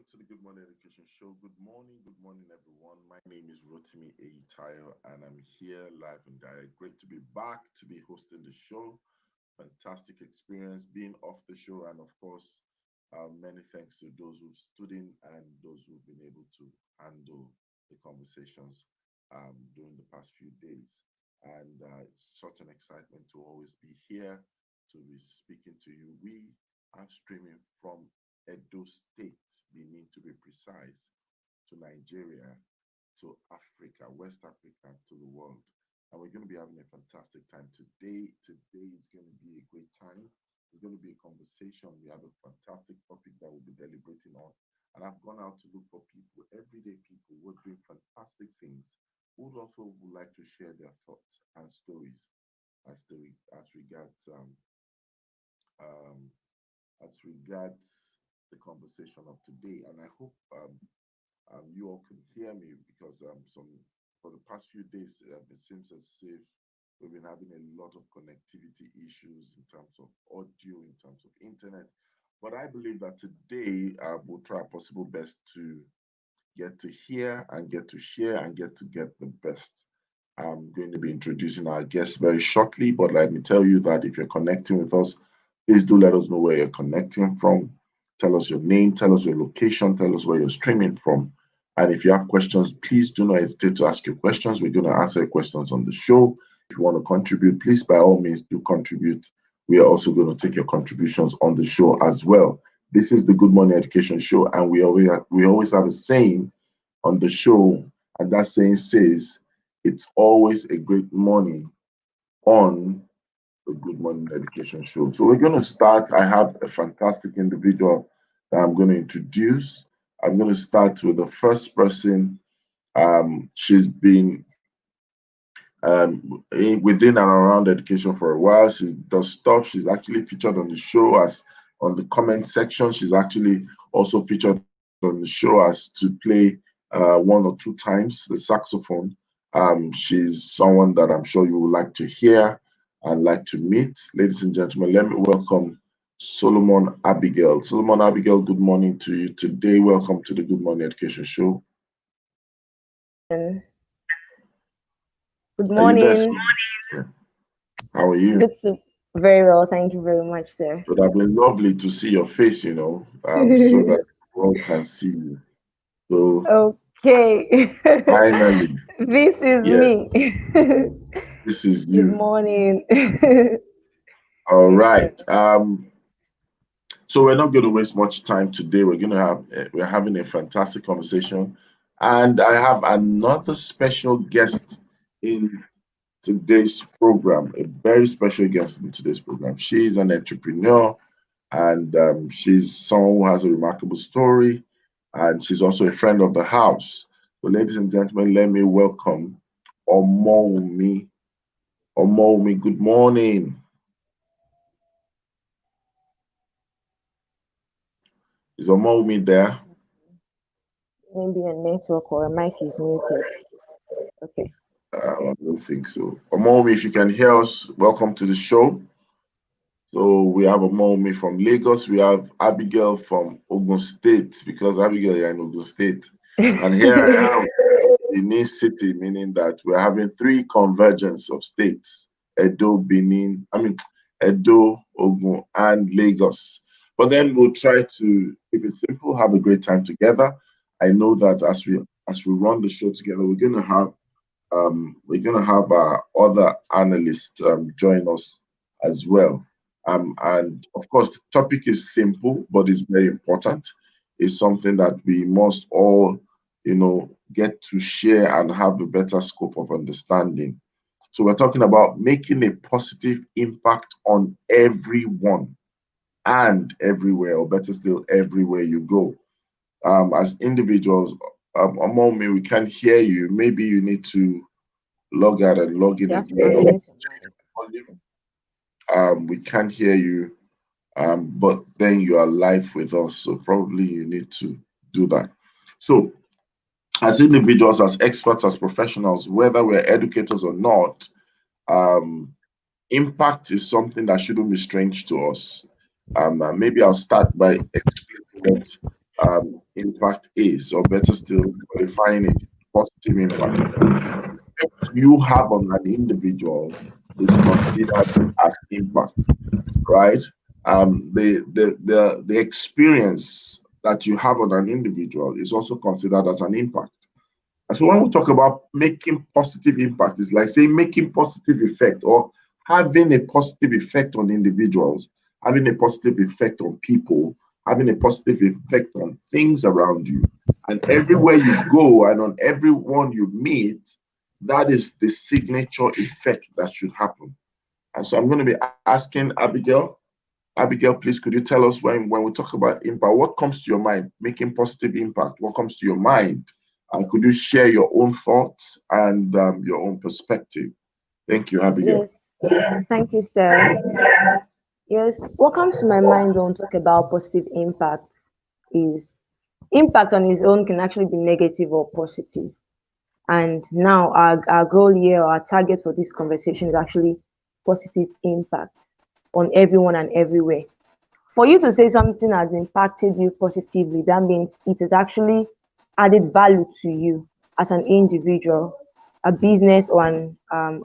to the Good Morning Education Show. Good morning, everyone. My name is Rotimi Eitayo, and I'm here live and direct. Great to be back to be hosting the show. Fantastic experience being off the show, and of course, many thanks to those who've stood in and those who've been able to handle the conversations during the past few days. And it's such an excitement to always be here to be speaking to you. We are streaming from Edo State, Benin to be precise, to Nigeria, to Africa, West Africa, to the world. And we're going to be having a fantastic time today. Today is going to be a great time. It's going to be a conversation. We have a fantastic topic that we'll be deliberating on. And I've gone out to look for people, everyday people who are doing fantastic things, who also would like to share their thoughts and stories as regards um, the conversation of today. And I hope you all can hear me because some for the past few days it seems as if we've been having a lot of connectivity issues in terms of audio, in terms of internet. But I believe that today we'll try our possible best to get to hear and get to share and get the best. I'm going to be introducing our guests very shortly, but let me tell you that if you're connecting with us, please do let us know where you're connecting from. Tell us your name, tell us your location, tell us where you're streaming from. And if you have questions, please do not hesitate to ask your questions. We're going to answer your questions on the show. If you want to contribute, please by all means do contribute. We are also going to take your contributions on the show as well. This is the Good Morning Education Show, and we always have a saying on the show, and that saying says, "It's always a great morning on the Good Morning Education Show." So we're going to start. I have a fantastic individual that I'm going to introduce. I'm going to start with the first person. She's been within and around education for a while. She does stuff. She's actually featured on the show as on the comment section. She's actually also featured on the show as to play one or two times the saxophone. She's someone that I'm sure you would like to hear and like to meet. Ladies and gentlemen, let me welcome Solomon Abigail. Solomon Abigail, good morning to you today. Welcome to the Good Morning Education Show. And good Are you there, morning. Solomon? How are you? Good to very well. Thank you very much, sir. It would have been lovely to see your face, so that the world can see you. So Okay. finally, This is yes, me. this is Good you. morning. All Yes, sir. right. So we're not going to waste much time today. We're having a fantastic conversation, and I have another special guest in today's program. A very special guest in today's program. She is an entrepreneur, and she's someone who has a remarkable story, and she's also a friend of the house. So, ladies and gentlemen, let me welcome Omoumi. Omoumi, good morning. Is Omoumi there? Maybe a network or a mic is muted. Okay. I don't think so. Omoumi, if you can hear us, welcome to the show. So we have Omoumi from Lagos. We have Abigail from Ogun State because Abigail is in Ogun State. And here I am Benin City, meaning that we're having three convergence of states: Edo, Ogun, and Lagos. But then we'll try to keep it simple, have a great time together. I know that as we run the show together, we're gonna have our other analysts join us as well. And of course, the topic is simple, but it's very important. It's something that we must all, get to share and have a better scope of understanding. So we're talking about making a positive impact on everyone and everywhere, or better still, everywhere you go. As individuals, among me, we can't hear you. Maybe you need to log out and log in Just again. Or unmute your mic. volume. We can't hear you, but then you are live with us, so probably you need to do that. So, as individuals, as experts, as professionals, whether we're educators or not, um, impact is something that shouldn't be strange to us. Maybe I'll start by explaining what impact is, or better still, qualifying it, positive impact. You have on an individual is considered as impact, right? The experience that you have on an individual is also considered as an impact. And so when we talk about making positive impact, it's like saying making positive effect or having a positive effect on individuals, having a positive effect on people, having a positive effect on things around you. And everywhere you go and on everyone you meet, that is the signature effect that should happen. And so I'm going to be asking Abigail. Abigail, please, could you tell us when we talk about impact, what comes to your mind? Making positive impact, what comes to your mind? And could you share your own thoughts and your own perspective? Thank you, Abigail. Yes, thank you, sir. Yes, what comes to my mind when we talk about positive impact is impact on its own can actually be negative or positive. And now our goal here, our target for this conversation is actually positive impact on everyone and everywhere. For you to say something has impacted you positively, that means it has actually added value to you as an individual, a business, or an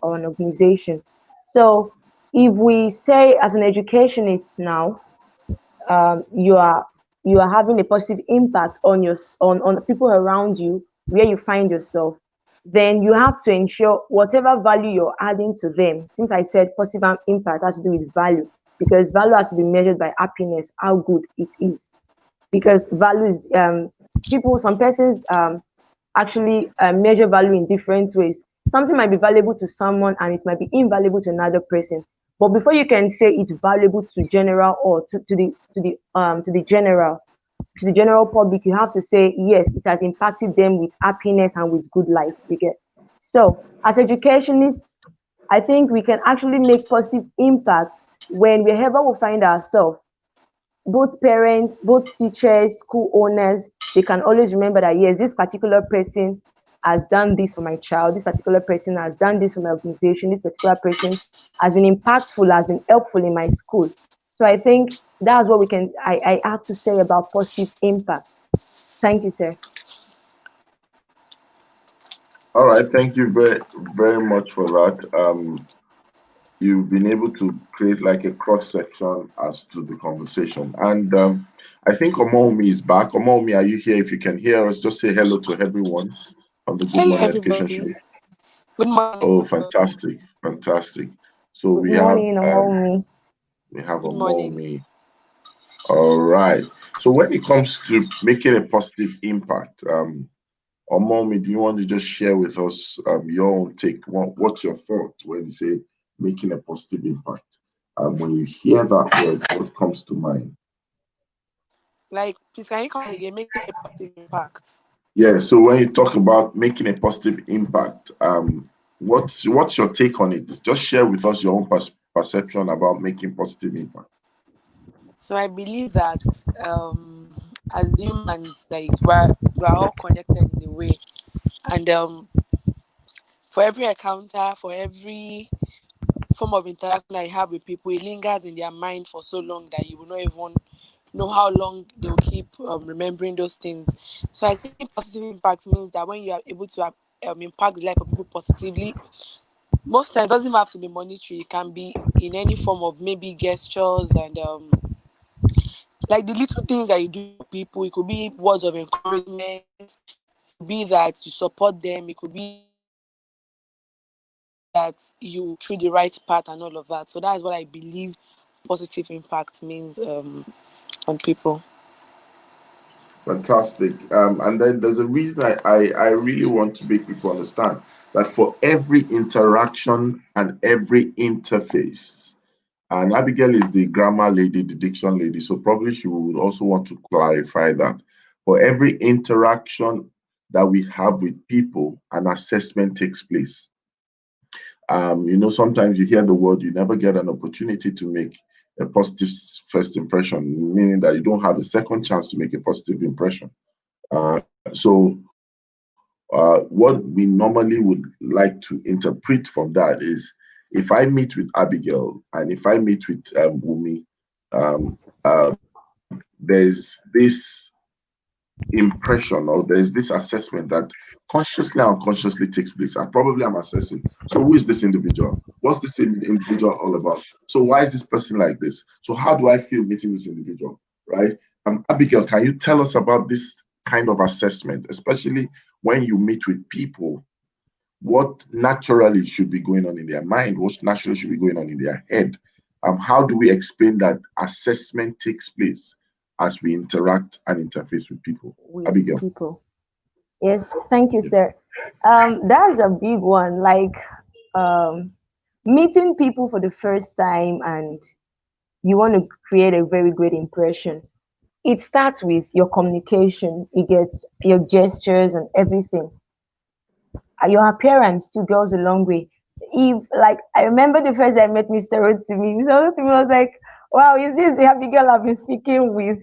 organization. So if we say as an educationist now, you are having a positive impact on on the people around you where you find yourself, then you have to ensure whatever value you're adding to them. Since I said positive impact has to do with value, because value has to be measured by happiness, how good it is. Because value is some persons actually measure value in different ways. Something might be valuable to someone and it might be invaluable to another person. But before you can say it's valuable to general or to the general public, you have to say yes, it has impacted them with happiness and with good life. You get. So as educationists, I think we can actually make positive impacts when wherever we find ourselves. Both parents, both teachers, school owners, they can always remember that yes, this particular person has done this for my child, this particular person has done this for my organization, this particular person has been impactful, has been helpful in my school. So I think that's what I have to say about positive impact. Thank you, sir. All right, thank you very much for that. You've been able to create like a cross section as to the conversation. And I think Omomi is back. Omomi, are you here? If you can hear us, just say hello to everyone on the Good Hello, Morning Education Show. everybody. Good morning, Oh, everybody. fantastic, fantastic. So Good morning, Omomi. we have Good morning. Omomi. All right. So when it comes to making a positive impact, Omomi, do you want to just share with us your own take? What's your thought when you say making a positive impact? When you hear that word, what comes to mind? Like, please, can you come again? Making a positive impact. Yeah. So when you talk about making a positive impact, what's your take on it? Just share with us your own perception about making positive impact. So I believe that as humans, like we're all connected in a way, and for every encounter, for every form of interaction that you have with people, it lingers in their mind for so long that you will not even know how long they'll keep remembering those things. So I think positive impact means that when you are able to impact the life of people positively, most times it doesn't have to be monetary. It can be in any form of maybe gestures and like the little things that you do for people. It could be words of encouragement. It could be that you support them. It could be that you through the right path and all of that. So that's what I believe positive impact means on people. Fantastic. And then there's a reason I really want to make people understand that for every interaction and every interface, and Abigail is the grammar lady, the diction lady, so probably she would also want to clarify that. For every interaction that we have with people, an assessment takes place. Sometimes you hear the word, you never get an opportunity to make a positive first impression, meaning that you don't have a second chance to make a positive impression. So what we normally would like to interpret from that is if I meet with Abigail and if I meet with Wumi, there's this impression, or there's this assessment that consciously and unconsciously takes place. I probably am assessing. So who is this individual? What's this individual all about? So why is this person like this? So how do I feel meeting this individual? Right? Abigail, can you tell us about this kind of assessment, especially when you meet with people? What naturally should be going on in their mind? What naturally should be going on in their head? How do we explain that assessment takes place as we interact and interface with people? with Abigail. people. Yes, thank you, Yeah. sir. That's a big one. Like um, meeting people for the first time and you want to create a very great impression. It starts with your communication, you get your gestures and everything. Your appearance too goes a long way. If like I remember the first time I met Mr. Rotimi, Mr. Rotimi was like, wow, is this the happy girl I've been speaking with?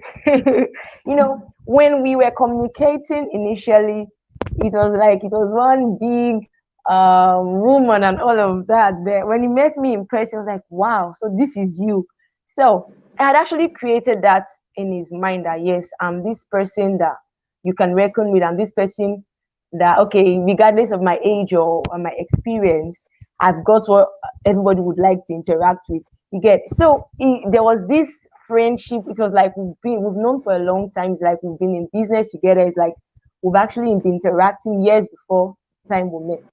When we were communicating initially, it was like it was one big woman and all of that. But when he met me in person, I was like, wow, so this is you. So I had actually created that in his mind that yes, I'm this person that you can reckon with, I'm this person that okay, regardless of my age or my experience, I've got what everybody would like to interact with. You get so there was this friendship. It was like we've known for a long time. It's like we've been in business together. It's like we've actually been interacting years before time we met.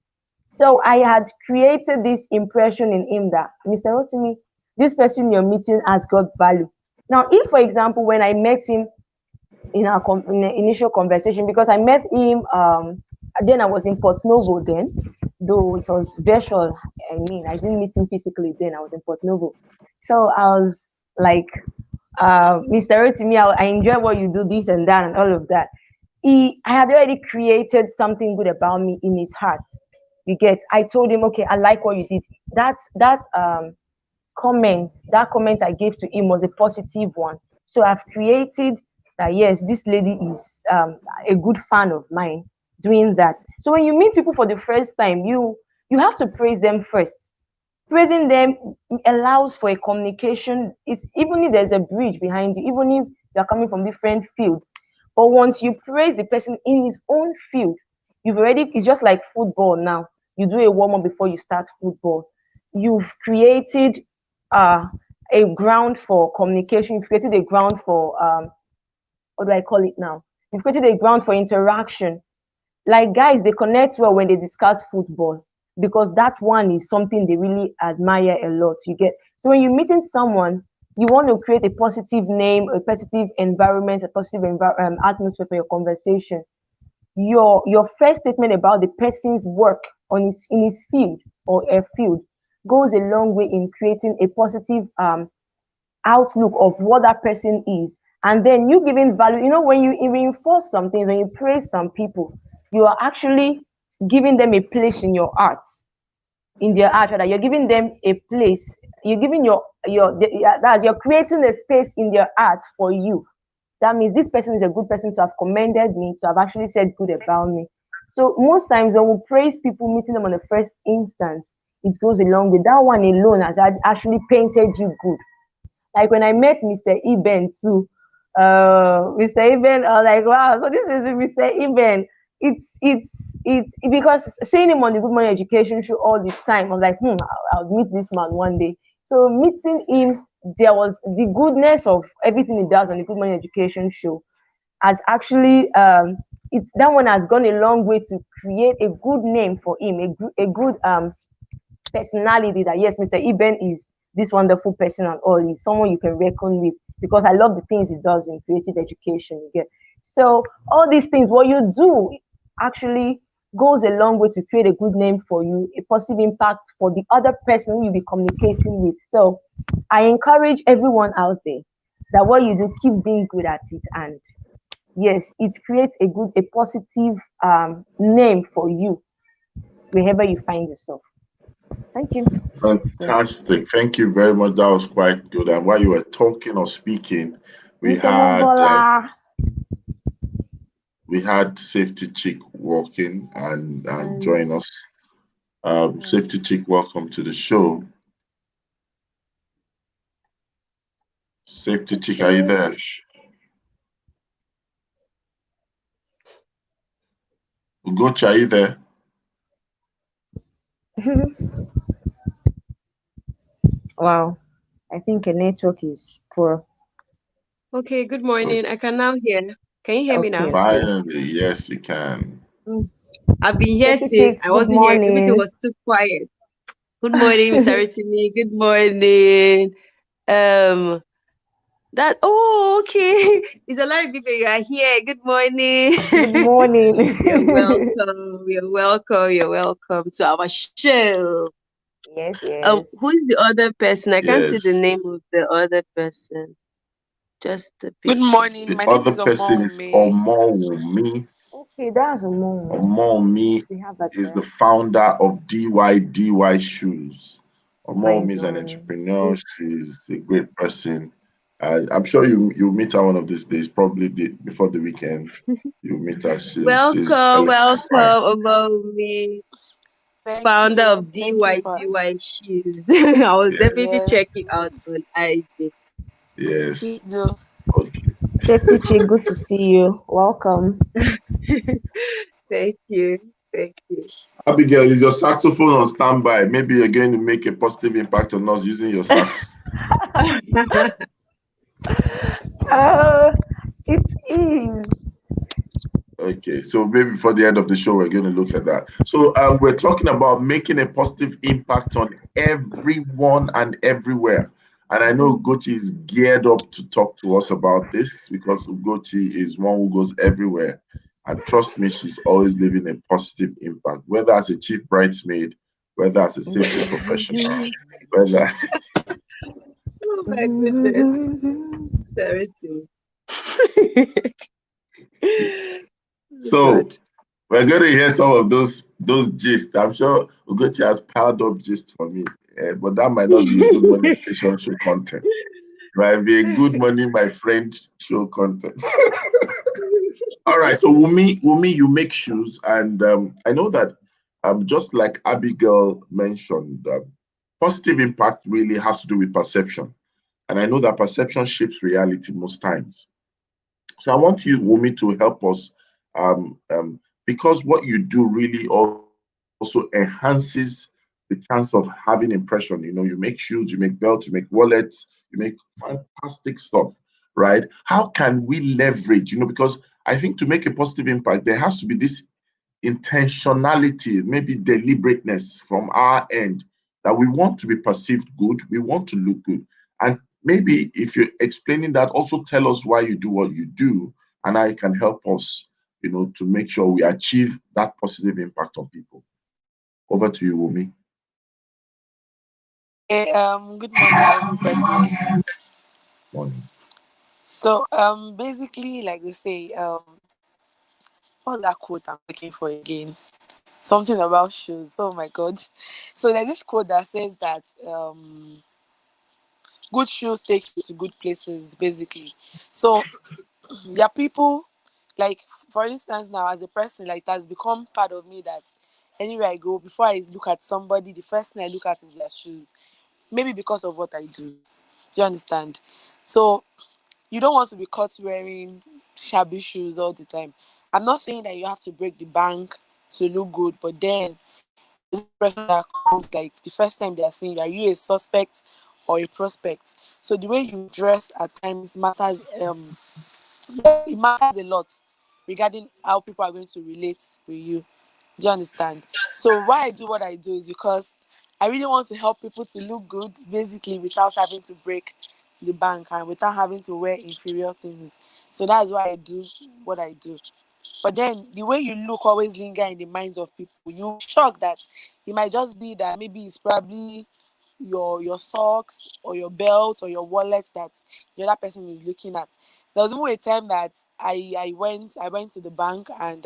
So I had created this impression in him that Mr. Rotimi, this person you're meeting has got value. Now, if for example, when I met him in the initial conversation, because I met him then I was in Port Novo then, though it was virtual. I mean, I didn't meet him physically then. I was in Port Novo, so I was like, Mr. Rotimi, I enjoy what you do, this and that, and all of that. I had already created something good about me in his heart. You get? I told him, okay, I like what you did. That comment I gave to him was a positive one. So I've created that yes, this lady is a good fan of mine doing that. So when you meet people for the first time, you have to praise them first. Praising them allows for a communication. It's even if there's a bridge behind you, even if you're coming from different fields. But once you praise the person in his own field, it's just like football now. You do a warm up before you start football. You've created uh, a ground for communication. You've created a ground for what do I call it now? You've created a ground for interaction. Like guys, they connect well when they discuss football because that one is something they really admire a lot. You get so when you're meeting someone, you want to create a positive name, a positive environment, a positive atmosphere for your conversation. Your first statement about the person's work in his field or a field goes a long way in creating a positive outlook of what that person is. And then you giving value, when you reinforce something, when you praise some people, you are actually giving them a place in your heart, in their heart, rather. You're giving them a place. You're giving that you're creating a space in their heart for you. That means this person is a good person to have commended me, to have actually said good about me. So most times when we praise people, meeting them on the first instance, it goes along with that one alone has actually painted you good. Like when I met Mr. Eben too, Mr. Eben, I was like, wow, so this is Mr. Eben. It's because seeing him on the Good Morning Education show all the time, I was like, I'll meet this man one day. So meeting him, there was the goodness of everything he does on the Good Morning Education show has actually that one has gone a long way to create a good name for him, a good personality that yes, Mr. Eben is this wonderful person and all. He's someone you can reckon with because I love the things he does in creative education. You get so all these things, what you do actually goes a long way to create a good name for you, a positive impact for the other person who you'll be communicating with. So I encourage everyone out there that what you do, keep being good at it, and yes, it creates a positive name for you wherever you find yourself. Thank you. Fantastic. Thank you very much. That was quite good. And while you were talking or speaking, we Mr. had Mobola. Safety Chick walking and join us. Safety Chick, welcome to the show. Safety Chick, are you there? Ugochi, are you there? Wow, I think a network is poor. Okay, good morning. I Okay. can now hear. Can you hear me Okay, now? okay. Finally, yes, you can. Mm. I've been here Safety since chick, I good wasn't here. Everything morning. was too quiet. Good morning, Mr. Ritimi. Good morning. Um, that okay. It's a lot of people. You are here. Good morning. Good You're morning. welcome. You're welcome. You're welcome to our show. Yes, yes. Who's the other person? I can't see the Yes. name of the other person. Just the Good picture. morning. The My name other is person is Omome. Omowumi. Okay, that's a mom. Omowumi We have that is the there. founder of DYDY Shoes. Omowumi Nice is an one. entrepreneur. She's a great person. I'm sure you'll meet her one of these days, probably before the weekend. You'll meet her. She's Welcome, electrifying. welcome, Omami, Thank founder you. of Thank you for DYDY Shoes. I was definitely Yes, yes. checking out on IG. Please yes. do. Okay. Safety chick, good to see you. Welcome. Thank you. Thank you. Abigail, is your saxophone on standby? Maybe you're going to make a positive impact on us using your sax. Uh, it is. Okay, so maybe before the end of the show, we're going to look at that. So we're talking about making a positive impact on everyone and everywhere. And I know Ugochi is geared up to talk to us about this because Ugochi is one who goes everywhere. And trust me, she's always leaving a positive impact, whether as a chief bridesmaid, whether as a safety professional, whether. Oh my goodness. Sorry to. So God. we're going to hear some of those gist. I'm sure Ugochi has piled up gist for me, but that might not be a good morning occasion show content. It might be a good morning, my friend show content. All right. So Wumi, you make shoes, and I know that just like Abigail mentioned, positive impact really has to do with perception, and I know that perception shapes reality most times. So I want you, Wumi, to help us because what you do really also enhances the chance of having impression. You know, you make shoes, you make belts, you make wallets, you make fantastic stuff, right? How can we leverage, because I think to make a positive impact, there has to be this intentionality, maybe deliberateness from our end that we want to be perceived good, we want to look good. And maybe if you're explaining that, also tell us why you do what you do, and I can help us, to make sure we achieve that positive impact on people. Over to you, Wumi. Okay, good morning everybody. Morning. So basically like they say, what's that quote I'm looking for again? Something about shoes. Oh my god. So there's this quote that says that good shoes take you to good places, basically. So there are people, like for instance now, as a person, like it has become part of me that anywhere I go, before I look at somebody, the first thing I look at is their shoes. Maybe because of what I do. Do you understand? So you don't want to be caught wearing shabby shoes all the time. I'm not saying that you have to break the bank to look good, but then there's this pressure that comes, like the first time they are saying, are you a suspect or a prospect? So the way you dress at times matters. Yes, it matters a lot regarding how people are going to relate with you. Do you understand? So why I do what I do is because I really want to help people to look good, basically, without having to break the bank and without having to wear inferior things. So that's why I do what I do. But then the way you look always linger in the minds of people. You'll be shocked that it might just be that maybe it's probably your socks or your belt or your wallet that the other person is looking at. There was even a time that I went to the bank, and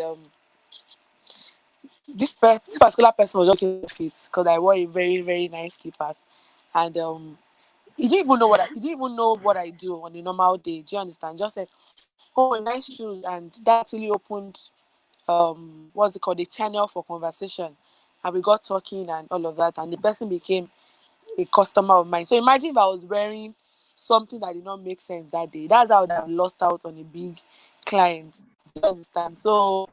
this particular person was just looking at my feet because I wore a very very nice slippers, and he didn't even know what I do on a normal day. Do you understand? Just said, "Oh, nice shoes," and that actually opened what's it called, a channel for conversation, and we got talking and all of that, and the person became a customer of mine. So imagine if I was wearing something that did not make sense that day. That's how I would have lost out on a big client. Do you understand? So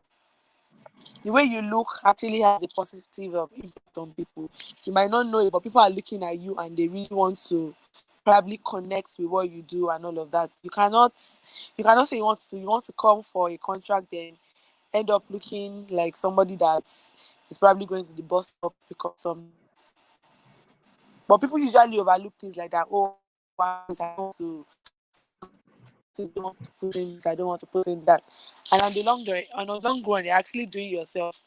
the way you look actually has a positive impact on people. You might not know it, but people are looking at you and they really want to probably connect with what you do and all of that. You cannot say you want to come for a contract, then end up looking like somebody that is probably going to the bus stop pick up something. But people usually overlook things like that. Oh, I don't want to put in this, I don't want to put in that. And on the long run, you're actually doing yourself,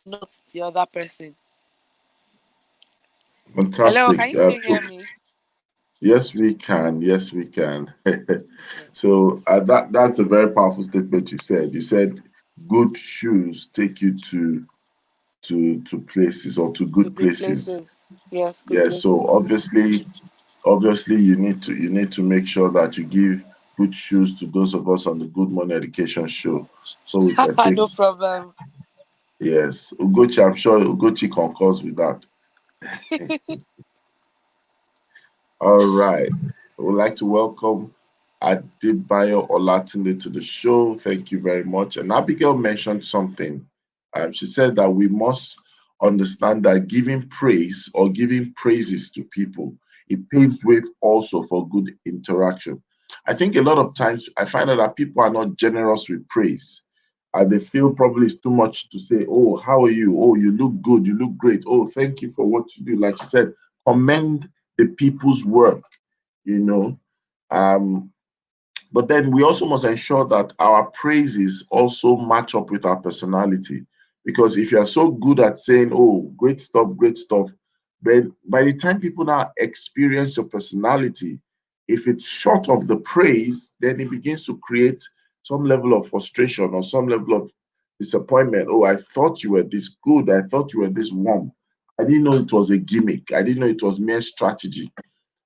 not the other person. Hello, Fantastic. can you still hear me? Yes, we can. Yes, we can. Okay. So that's a very powerful statement you said. You said good shoes take you to places or to To good good places. places. Yes, good Yeah. So places. obviously you need to make sure that you give good shoes to those of us on the Good Morning Education show, so we can take. No problem. Yes, Ugochi. I'm sure Ugochi concurs with that. All right. I would like to welcome Adebayo Olatunde to the show. Thank you very much. And Abigail mentioned something. She said that we must understand that giving praise or giving praises to people, it paves way also for good interaction. I think a lot of times I find out that people are not generous with praise. They feel probably it's too much to say, oh, how are you? Oh, you look good. You look great. Oh, thank you for what you do. Like you said, commend the people's work, you know. Um, but then we also must ensure that our praises also match up with our personality. Because if you are so good at saying, oh, great stuff, then by the time people now experience your personality, if it's short of the praise, then it begins to create some level of frustration or some level of disappointment. Oh, I thought you were this good. I thought you were this warm. I didn't know it was a gimmick. I didn't know it was mere strategy.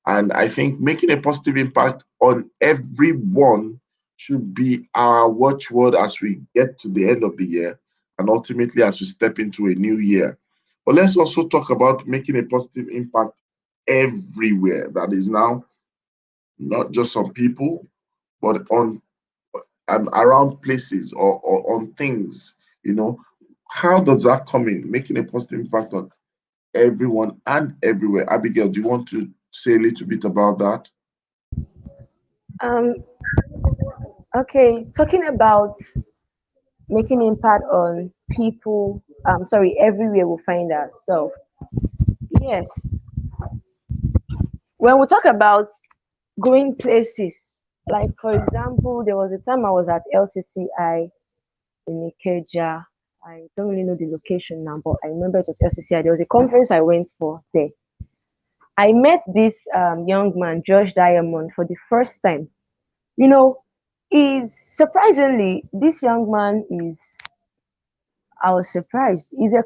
And I think making a positive impact on everyone should be our watchword as we get to the end of the year and ultimately as we step into a new year. But let's also talk about making a positive impact everywhere. That is now not just on people, but on around places or on things. You know, how does that come in? Making a positive impact on everyone and everywhere. Abigail, do you want to say a little bit about that? Um, okay, talking about making impact on people, sorry, everywhere we find ourselves. Yes, when we talk about going places, like for example, there was a time I was at LCCI in Ikeja. I don't really know the location now, but I remember it was LCCI. There was a conference I went for there. I met this young man, Josh Diamond, for the first time. You know, is surprisingly, this young man is, I was surprised. I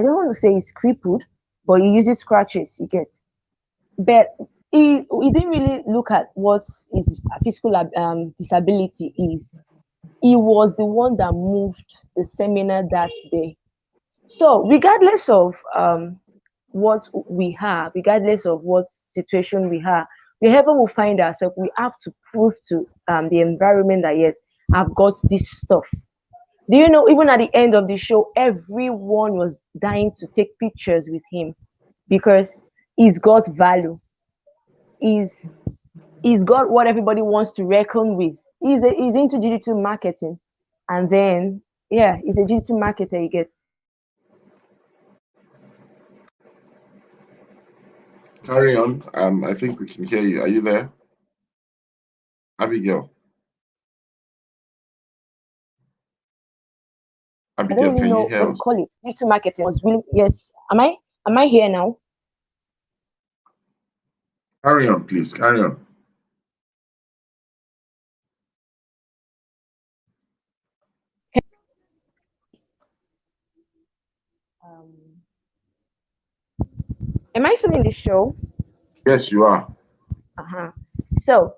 don't want to say he's crippled, but he uses scratches, you get. But he didn't really look at what his physical disability is. He was the one that moved the seminar that day. So regardless of what we have, regardless of what situation we have, wherever we find ourselves, we have to prove to the environment that yes, I've got this stuff. Do you know, even at the end of the show, everyone was dying to take pictures with him because he's got value. He's he's got what everybody wants to reckon with. He's into digital marketing, and then yeah, he's a digital marketer. You get. Carry on. I think we can hear you. Are you there? Abigail. I don't Abigail, really can you know hear what you us? call it. Digital marketing was really yes. Am I here now? Carry on, please. Carry on. Um, am I still in the show? Yes, you are. Uh-huh. So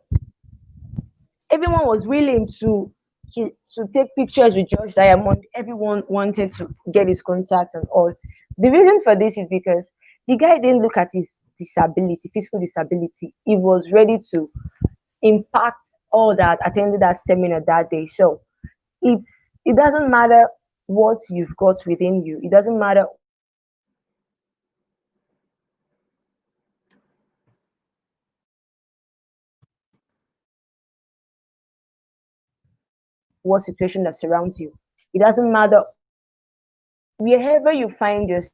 everyone was willing to take pictures with George Diamond. Everyone wanted to get his contact and all. The reason for this is because the guy didn't look at his disability, physical disability. He was ready to impact all that attended that seminar that day. So it doesn't matter what you've got within you. It doesn't matter what situation that surrounds you. It doesn't matter wherever you find yourself.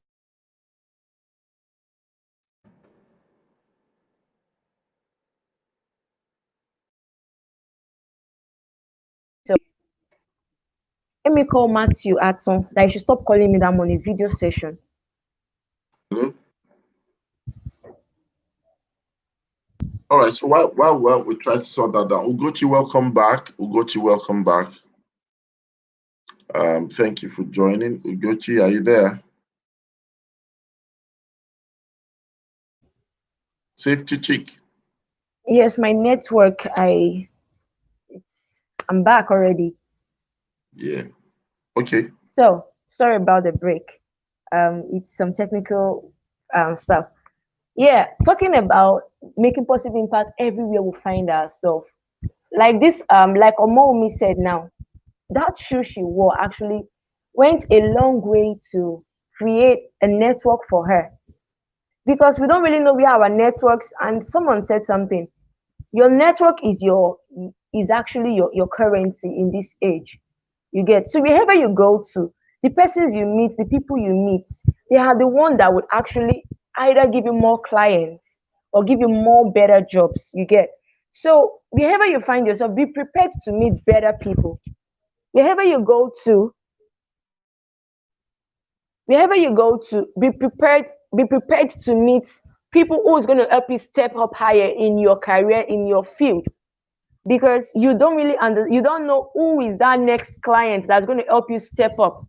Let me call Matthew Atton that you should stop calling me that I'm on a video session. Hello? All right, so while we try to sort that out, Ugochi, welcome back. Ugochi, welcome back. Thank you for joining. Ugochi, are you there? Safety chick. Yes, my network. I'm back already. Yeah. Okay. So sorry about the break. It's some technical stuff. Yeah, talking about making positive impact everywhere we find ourselves. Like this, like Omomi said now, that shoe she wore actually went a long way to create a network for her, because we don't really know where our networks, and someone said something, your network is actually your currency in this age. You get, so wherever you go to, the persons you meet, the people you meet, they are the one that would actually either give you more clients or give you more better jobs. You get, so wherever you find yourself, be prepared to meet better people. Wherever you go to, wherever you go to, be prepared to meet people who's going to help you step up higher in your career, in your field, because you don't know who is that next client that's going to help you step up.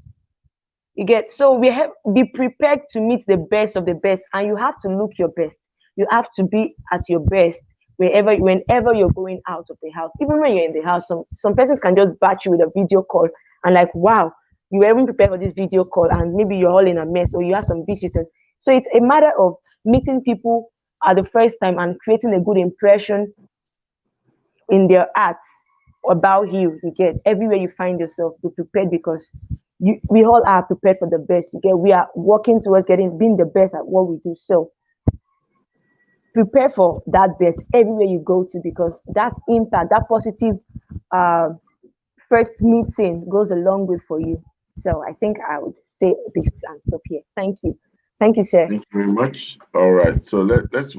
You get, so we have be prepared to meet the best of the best, and you have to look your best. You have to be at your best whenever you're going out of the house. Even when you're in the house, some persons can just batch you with a video call and like, wow, you were even prepared for this video call, and maybe you're all in a mess or you have some visitors. So it's a matter of meeting people at the first time and creating a good impression in their arts about you. You get, everywhere you find yourself, be prepared, because we all are prepared for the best. You get, we are working towards being the best at what we do. So prepare for that best everywhere you go to, because that impact, that positive uh, first meeting goes a long way for you. So I think I would say this and stop here. Thank you, sir. Thank you very much. All right. So let's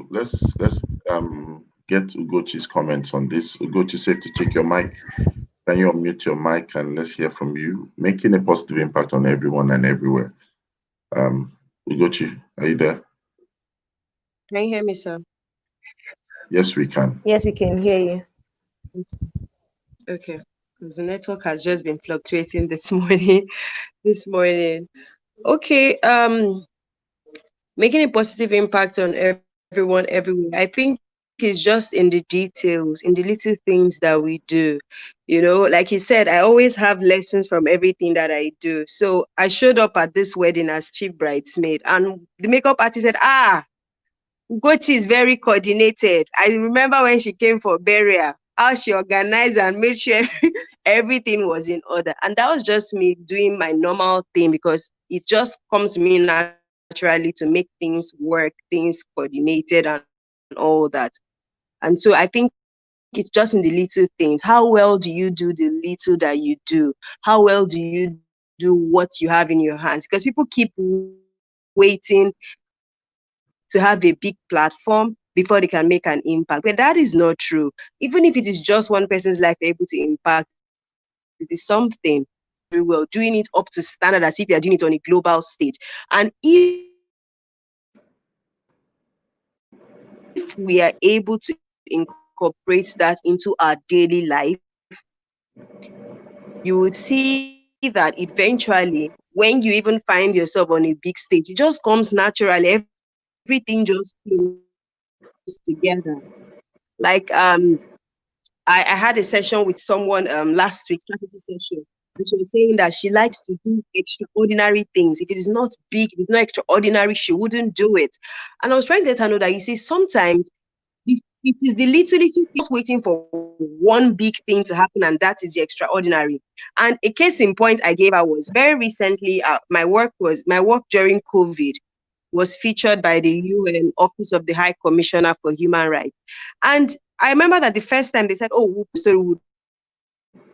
get Ugochi's comments on this. Ugochi, safe to check your mic. Can you unmute your mic and let's hear from you? Making a positive impact on everyone and everywhere. Ugochi, are you there? Can you hear me, sir? Yes, we can. Yes, we can hear you. Okay. Because the network has just been fluctuating this morning. This morning. Okay. Making a positive impact on everyone everywhere. I think it's just in the details, in the little things that we do. Like you said, I always have lessons from everything that I do. So I showed up at this wedding as chief bridesmaid, and the makeup artist said, Gochi is very coordinated. I remember when she came for burial, how she organized and made sure everything was in order. And that was just me doing my normal thing, because it just comes to me naturally to make things work, things coordinated and all that. And so I think it's just in the little things. How well do you do the little that you do? How well do you do what you have in your hands? Because people keep waiting to have a big platform before they can make an impact. But that is not true. Even if it is just one person's life you're able to impact, it is something. Doing it very well, doing it up to standard as if you're doing it on a global stage. And if we are able to incorporate that into our daily life, you would see that eventually, when you even find yourself on a big stage, it just comes naturally. Everything just flows together. Like I had a session with someone last week, strategy session, and she was saying that she likes to do extraordinary things. If it is not big, if it's not extraordinary, she wouldn't do it. And I was trying to let her know that, you see, sometimes the It is the little things, waiting for one big thing to happen, and that is the extraordinary. And a case in point I gave her was very recently. My work during COVID was featured by the UN Office of the High Commissioner for Human Rights, and I remember that the first time they said, "Oh, we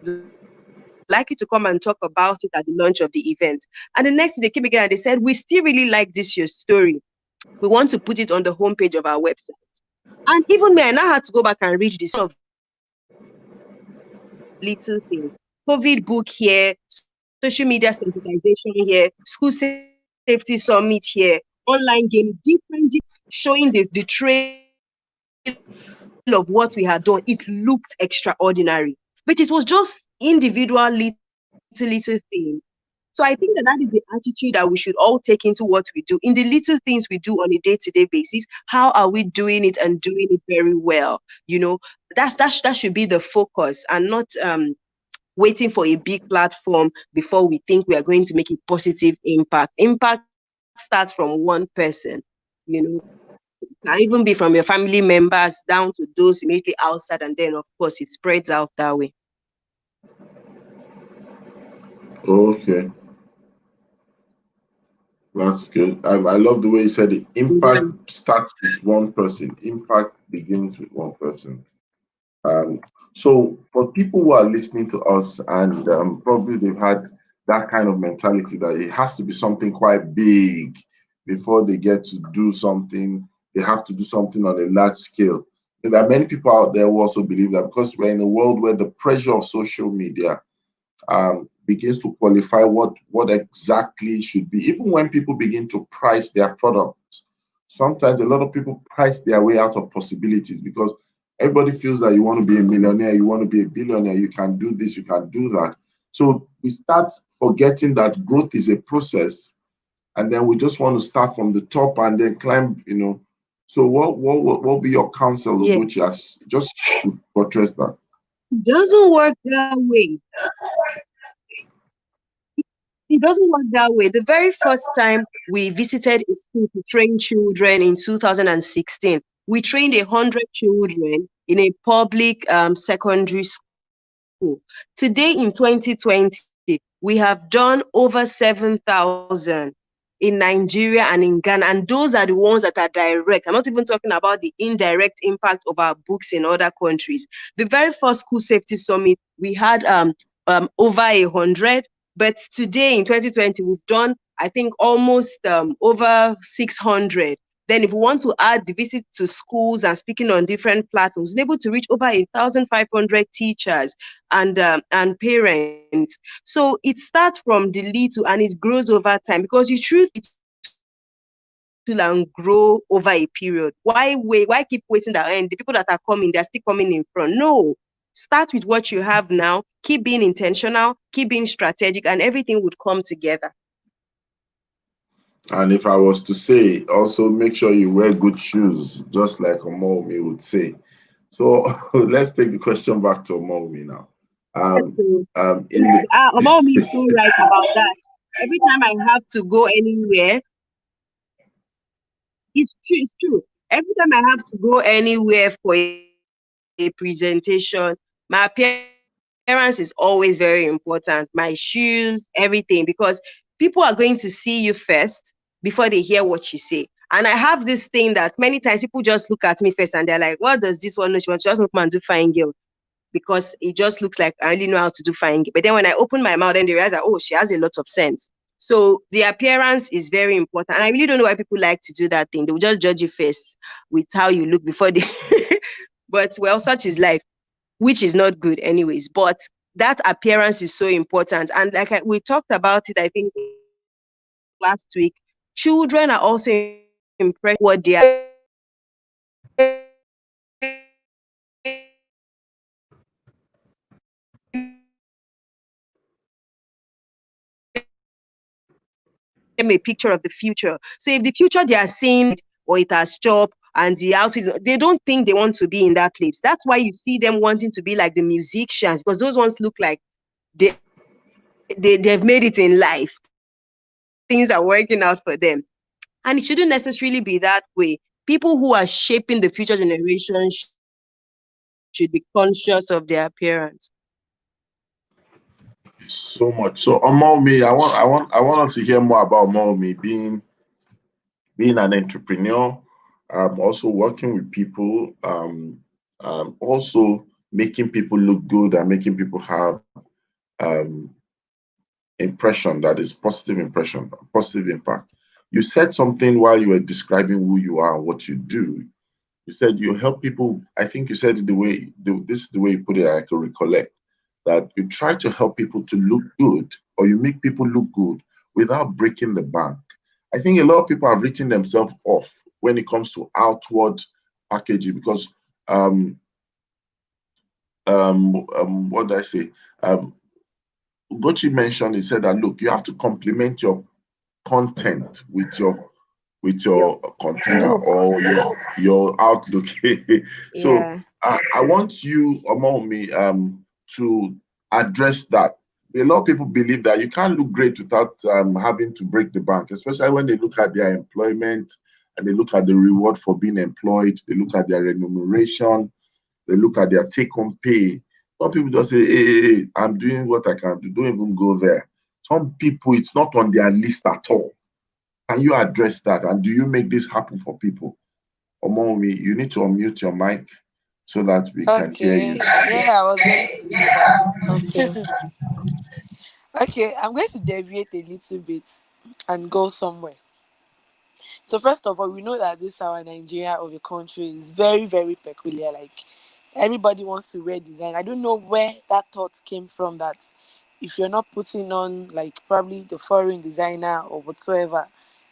would like you to come and talk about it at the launch of the event." And the next week they came again and they said, "We still really like this your story. We want to put it on the homepage of our website." And even me, I now had to go back and read the little things. COVID book here, social media sensitization here, school safety summit here, online game, different showing the trail of what we had done. It looked extraordinary, but it was just individual little things. So I think that is the attitude that we should all take into what we do. In the little things we do on a day-to-day basis, how are we doing it and doing it very well? That should be the focus, and not waiting for a big platform before we think we are going to make a positive impact. Impact starts from one person, you know. It can even be from your family members down to those immediately outside, and then of course it spreads out that way. Okay, that's good. I love the way you said it. Impact Yeah. starts with one person. Impact begins with one person. Um, so for people who are listening to us and probably they've had that kind of mentality that it has to be something quite big before they get to do something, they have to do something on a large scale. And there are many people out there who also believe that because we're in a world where the pressure of social media begins to qualify what exactly should be. Even when people begin to price their products, sometimes a lot of people price their way out of possibilities because everybody feels that you want to be a millionaire, you want to be a billionaire, you can do this, you can do that. So we start forgetting that growth is a process, and then we just want to start from the top and then climb. So what will be your counsel, Yeah. Ugochi, as just to buttress that? It doesn't work that way. It doesn't work that way. The very first time we visited a school to train children in 2016, we trained 100 children in a public secondary school. Today in 2020, we have done over 7,000 in Nigeria and in Ghana. And those are the ones that are direct. I'm not even talking about the indirect impact of our books in other countries. The very first school safety summit, we had over 100. But today in 2020, we've done, I think, almost over 600. Then if we want to add the visit to schools and speaking on different platforms, we're able to reach over 1,500 teachers and parents. So it starts from the little and it grows over time, because the truth is little and grow over a period. Why keep waiting that end? The people that are coming, they're still coming in front. No. Start with what you have now, keep being intentional, keep being strategic, and everything would come together. And if I was to say, also make sure you wear good shoes, just like Omomi would say. So let's take the question back to Omomi now. Yes, Um, so in yes, Mom is so right about that. Every time I have to go anywhere, it's true. Every time I have to go anywhere for a presentation, my appearance is always very important. My shoes, everything, because people are going to see you first before they hear what you say. And I have this thing that many times people just look at me first and they're like, what does this one know? She wants to just come and do fine girl, because it just looks like I only know how to do fine. But then when I open my mouth, then they realize that, oh, she has a lot of sense. So the appearance is very important. And I really don't know why people like to do that thing. They will just judge you first with how you look before they. But well, such is life, which is not good, anyways. But that appearance is so important. And like we talked about it, I think last week, children are also impressed with what they are seeing. They are very impressed with what they are seeing. So if you give them a picture of the future, say if the future they are seeing is or it has chopped and the outfit, they don't think they want to be in that place. That's why you see them wanting to be like the musicians, because those ones look like they've made it in life. Things are working out for them. And it shouldn't necessarily be that way. People who are shaping the future generation should be should be conscious of their appearance. So much. So Omomi, I want us to hear more about Omomi being an entrepreneur, also working with people, also making people look good and making people have um, impression that is positive impression, positive impact. You said something while you were describing who you are and what you do. You said you help people. I think you said it this is the way you put it. I can recollect that you try to help people to look good, or you make people look good without breaking the bank. I think a lot of people have written themselves off when it comes to outward packaging because what did I say? Um, Gochi mentioned, he said that look, you have to complement your content with Your your container look. or your outlook. So Yeah. I want you among me to address that. A lot of people believe that you can't look great without having to break the bank, especially when they look at their employment and they look at the reward for being employed, they look at their remuneration, they look at their take-home pay. Some people just say, hey, I'm doing what I can do. Don't even go there. Some people, it's not on their list at all. Can you address that? And do you make this happen for people? Omomi, you need to unmute your mic so that we can hear you. Okay. Yeah, I was going to do that. Okay. Okay, I'm going to deviate a little bit and go somewhere. So first of all, we know that this our Nigeria of a country is very, very peculiar. Like everybody wants to wear design. I don't know where that thought came from that if you're not putting on like probably the foreign designer or whatsoever,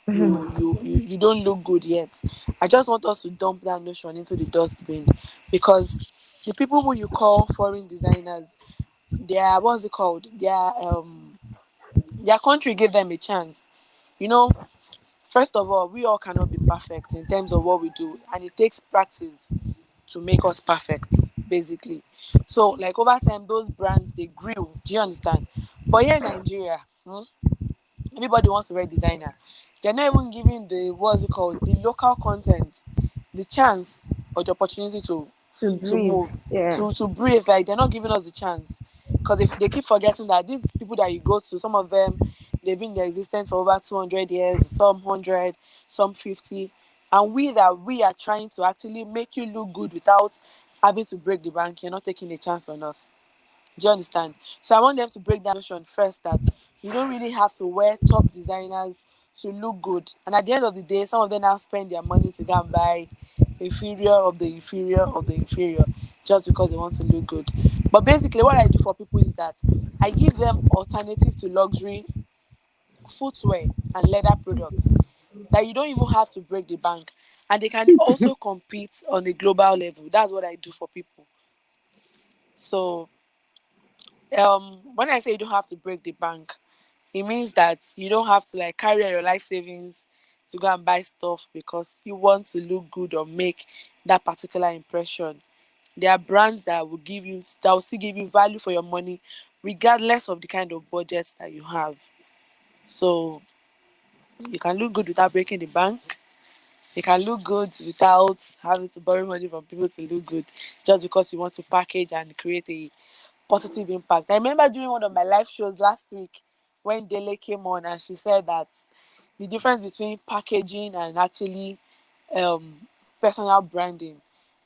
you don't look good yet. I just want us to dump that notion into the dustbin because the people who you call foreign designers, their what's it called? Their country gave them a chance. You know, first of all, we all cannot be perfect in terms of what we do, and it takes practice to make us perfect, basically. So, like over time, those brands they grew. Do you understand? But here in Nigeria, everybody wants to wear designer. They're not even giving the what's it called the local content the chance or the opportunity To to breathe. move, Yeah. to breathe. Like they're not giving us the chance because if they keep forgetting that these people that you go to, some of them they've been in their existence for over 200 years, some 100, some 50, and we are trying to actually make you look good without having to break the bank. You're not taking a chance on us. Do you understand? So I want them to break that notion first that you don't really have to wear top designers to look good. And at the end of the day, some of them now spend their money to go and buy inferior of the inferior of the inferior just because they want to look good. But basically, what I do for people is that I give them alternative to luxury footwear and leather products that you don't even have to break the bank. And they can also compete on a global level. That's what I do for people. So when I say you don't have to break the bank, it means that you don't have to like carry out your life savings to go and buy stuff because you want to look good or make that particular impression. There are brands that will still give you value for your money regardless of the kind of budget that you have. So you can look good without breaking the bank. You can look good without having to borrow money from people to look good just because you want to package and create a positive impact. I remember during one of my live shows last week when Dele came on and she said that the difference between packaging and actually um, personal branding.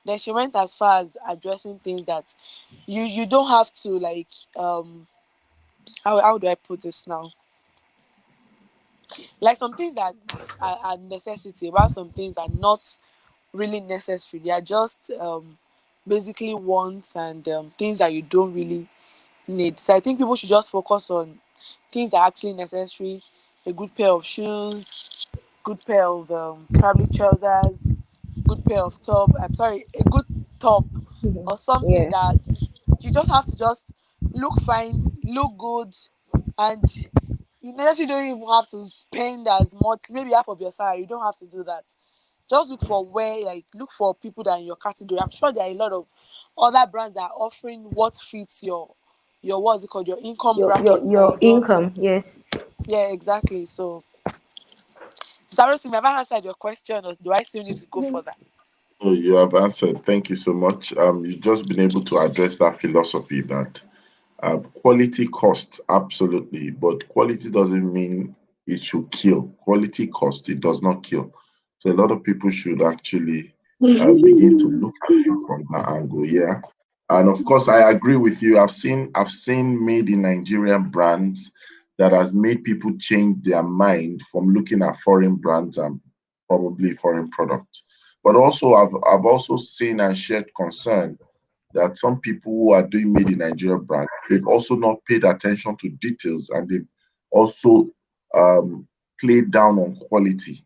Then she went as far as addressing things that you don't have to like how do I put this now? Like some things that are necessity, while some things are not really necessary. They are just basically wants and things that you don't really need. So I think people should just focus on things that are actually necessary. A good pair of shoes, good pair of probably trousers, good pair of top. I'm sorry, a good top or something Yeah. that you just have to just look fine, look good, and you necessarily don't even have to spend as much. Maybe half of your salary. You don't have to do that. Just look for where, like, look for people that are in your category. I'm sure there are a lot of other brands that are offering what fits your what's it called, your income Your your bracket that you your don't. income. Yes. Yeah, exactly. So, Sarosi, have I answered your question, or do I still need to go further? Oh, you have answered. Thank you so much. You've just been able to address that philosophy that quality costs, absolutely, but quality doesn't mean it should kill. Quality cost, it does not kill. So a lot of people should actually begin to look at it from that angle. Yeah, and of course, I agree with you. I've seen made in Nigerian brands that has made people change their mind from looking at foreign brands and probably foreign products. But also, I've also seen and shared concern that some people who are doing made in Nigeria brands, they've also not paid attention to details, and they've also um, played down on quality.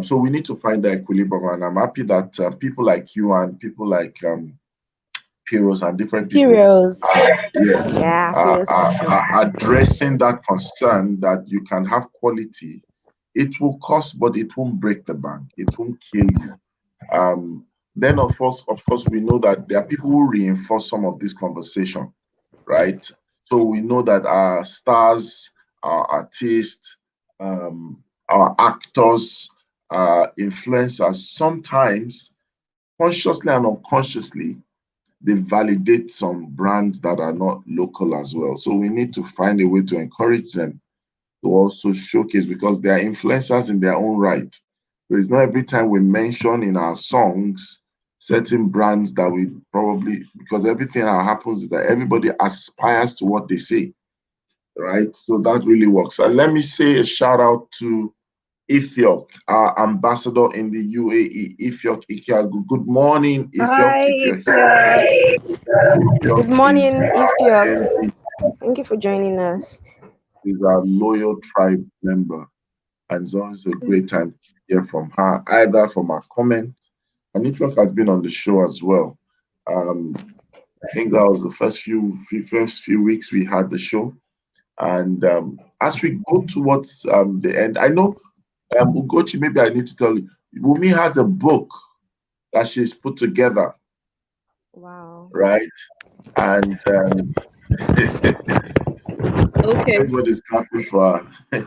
So we need to find the equilibrium, and I'm happy that people like you and people like Piros and different people, Heroes. yes, Yeah, Heroes Fashion. are addressing that concern that you can have quality. It will cost, but it won't break the bank. It won't kill you. Um, then of course, we know that there are people who reinforce some of this conversation, right? So we know that our stars, our artists, our actors, influencers, sometimes consciously and unconsciously, they validate some brands that are not local as well. So we need to find a way to encourage them to also showcase because they are influencers in their own right. So it's not every time we mention in our songs certain brands that we probably, because everything that happens is that everybody aspires to what they say, right? So that really works. And let me say a shout out to Ifyok, our ambassador in the UAE. Ifyok Ikeagu. Good morning, Ifyok, Hi, if you're Ifyok. here. Ifyok Good morning, is Ifyok. our Thank you for joining us. is our loyal tribe member. And it's always a great time to hear from her, either from her comments. And Ifyok has been on the show as well. I think that was the first few weeks we had the show. And as we go towards the end, I know Ugochi, maybe I need to tell you, Wumi has a book that she's put together, Wow. right? And Okay. everybody's clapping for her.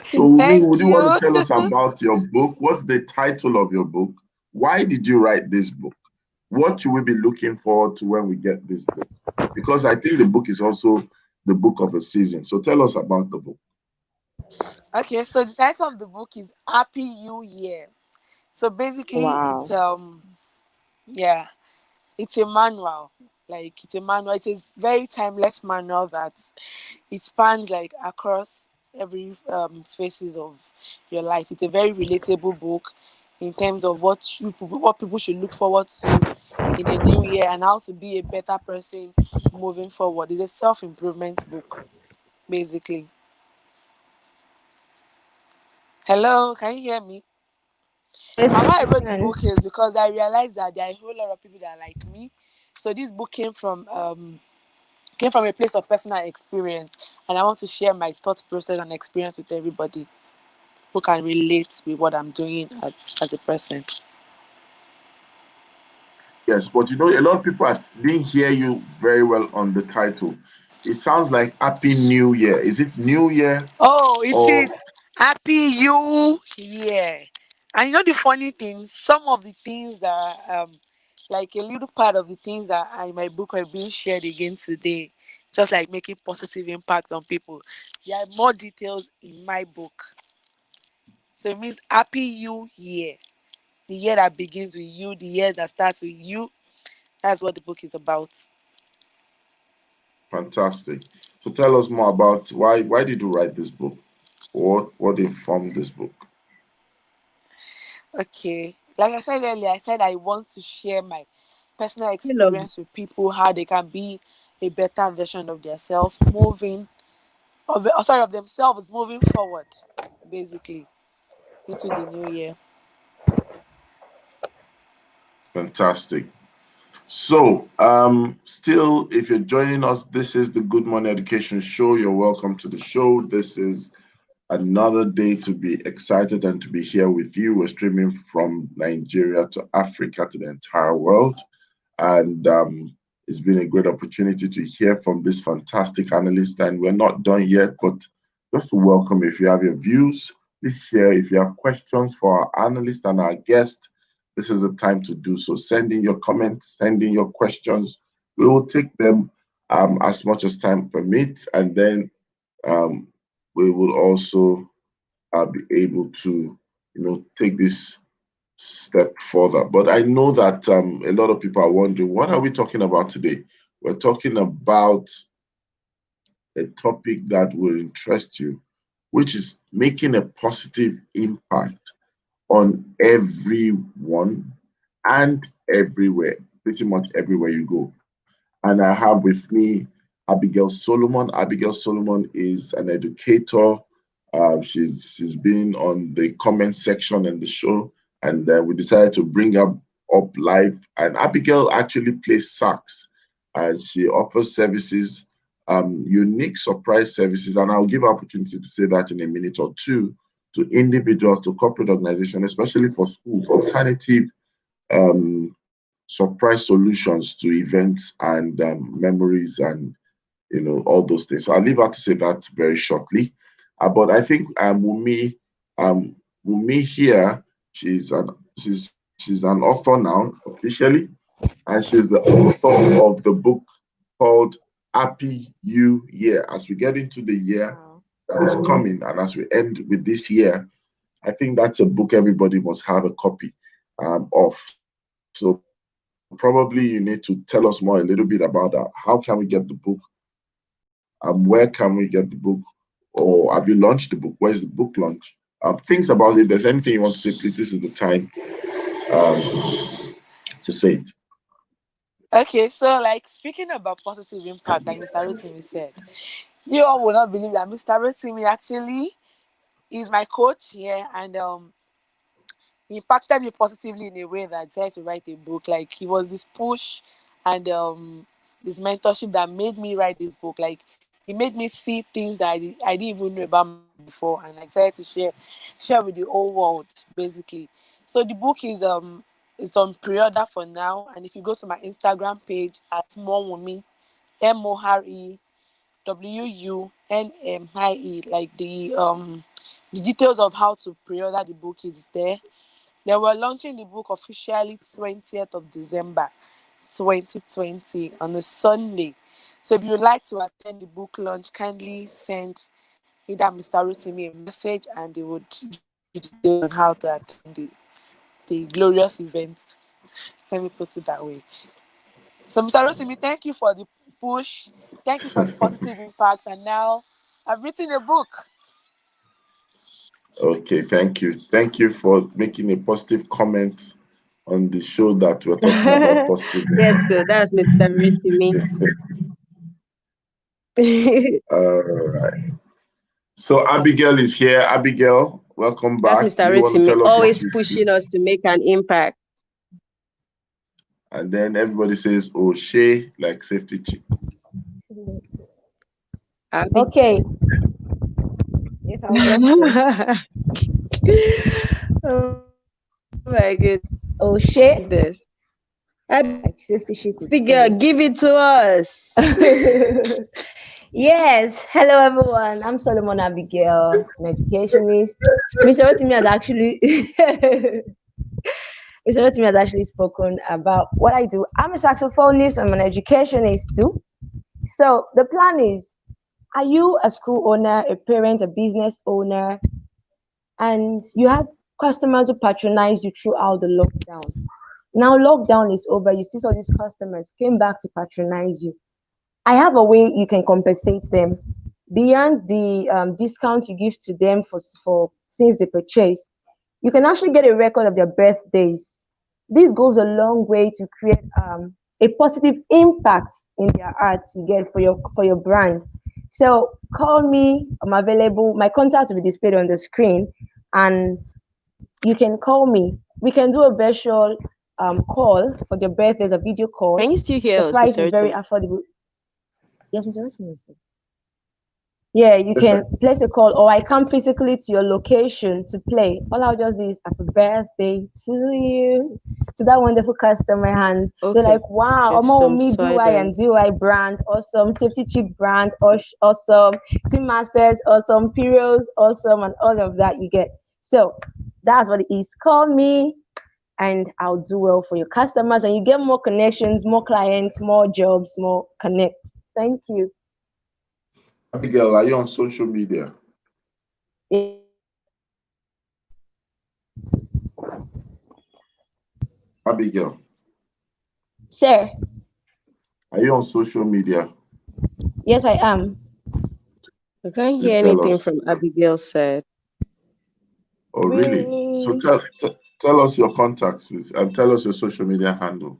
So, Wumi, Thank would you want you. to tell us about your book? What's the title of your book? Why did you write this book? What should we be looking forward to when we get this book? Because I think the book is also the book of a season. So tell us about the book. Okay, so the title of the book is Happy New Year. So basically, it's Wow. yeah, it's a manual. Like it's a manual. It's a very timeless manual that it spans like across every phases of your life. It's a very relatable book in terms of what people should look forward to in a new year and how to be a better person moving forward. It's a self improvement book, basically. Hello, can you hear me? Yes, And why I we wrote the can. book is because I realized that there are a whole lot of people that are like me. So this book came from a place of personal experience, and I want to share my thought process and experience with everybody who can relate with what I'm doing as a person. Yes, but you know, a lot of people didn't hear you very well on the title. It sounds like Happy New Year. Is it New Year Oh, it or is Happy You Year. And you know the funny thing, some of the things that like a little part of the things that are in my book are being shared again today, just like making positive impact on people. There are more details in my book. So it means Happy You Year. The year that begins with you, the year that starts with you. That's what the book is about. fantastic? So tell us more about why did you write this book? What informed this book? Okay. Like I said earlier, I said I want to share my personal Hello. experience with people, how they can be a better version of themselves, of themselves moving forward, basically, into the new year. Fantastic. So, still, if you're joining us, this is the Good Morning Education Show. You're welcome to the show. This is another day to be excited and to be here with you. We're streaming from Nigeria to Africa to the entire world. And it's been a great opportunity to hear from this fantastic analyst. And we're not done yet, but just to welcome, if you have your views, please share. If you have questions for our analyst and our guest, this is the time to do so. Send in your comments, send in your questions. We will take them as much as time permits, and then um, we will also be able to, take this step further. But I know that a lot of people are wondering, what are we talking about today? We're talking about a topic that will interest you, which is making a positive impact on everyone and everywhere, pretty much everywhere you go. And I have with me Abigail Solomon. Abigail Solomon is an educator. She's been on the comment section in the show, and we decided to bring her up live. And Abigail actually plays sax, and she offers services, unique surprise services. And I'll give her opportunity to say that in a minute or two, to individuals, to corporate organizations, especially for schools, alternative surprise solutions to events and memories and all those things. So I'll leave her to say that very shortly. But I think um, Wumi here, she's an author now officially, and she's the author of the book called Happy New Year. As we get into the year Wow. that is coming, and as we end with this year, I think that's a book everybody must have a copy of. So probably you need to tell us more a little bit about that. How can we get the book? Where can we get the book? Or have you launched the book? Where's the book launch? Things about it. If there's anything you want to say, please, this is the time to say it. Okay, so like speaking about positive impact, like Mr. Rotimi said, you all will not believe that Mr. Rotimi actually is my coach here, and he impacted me positively in a way that I decided to write a book. Like he was this push and this mentorship that made me write this book. Like he made me see things that I didn't even know about myself before, and I decided to share with the whole world basically. So the book is it's on pre-order for now, and if you go to my Instagram page at Morwumi, MOREWUNMIE, like the details of how to pre-order the book is there. They were launching the book officially 20th of December 2020 on a Sunday. So if you would like to attend the book launch, kindly send either Mr. Rotimi a message and they would give you details on how to attend the glorious event. Let me put it that way. So Mr. Rotimi, thank you for the push. Thank you for the positive impact. And now I've written a book. Okay, thank you. Thank you for making a positive comment on the show that we're talking about positive. Yes, so that's Mr. Rotimi. All right. So Abigail is here. Abigail, welcome That's back. Do Mr. you want to Rotimi, tell us what always you do? pushing us to make an impact. And then everybody says, "Oh, Shay," like safety chick. Abi- Okay. Yes, I'll get to. Oh my Oh goodness. shit. Abigail, Like safety give she it could to say. us. Yes. Hello everyone. I'm Solomon Abigail, an educationist. Mr. Rotimi has actually Mr. Rotimi has actually spoken about what I do. I'm a saxophonist, I'm an educationist too. So the plan is, are you a school owner, a parent, a business owner, and you had customers who patronize you throughout the lockdown? Now lockdown is over, you still saw these customers came back to patronize you. I have a way you can compensate them beyond the discounts you give to them for things they purchase. You can actually get a record of their birthdays. This goes a long way to create a positive impact in their art you get for your brand. So call me. I'm available. My contact will be displayed on the screen, and you can call me. We can do a virtual call for their birthdays, a video call. Can you still hear The us, price Mr. is very Rotimi? affordable. Yes, Mr. Rosemary. Yeah, you Yes, can place a call, or I come physically to your location to play. All I'll just do is happy birthday to you, to that wonderful customer, and they're Okay, like, wow, some me DY silence. and DY brand, awesome, safety chick brand, awesome, team masters, awesome, Pirios, awesome, and all of that you get. So that's what it is. Call me. and I'll do well for your customers, and you get more connections, more clients, more jobs, more connect. Thank you. Abigail, are you on social media? Abigail, Sir, are you on social media? yes, I am. I can't Please hear tell anything us. from Abigail's side. Oh, really? So Really? tell us your contacts, please, and tell us your social media handle.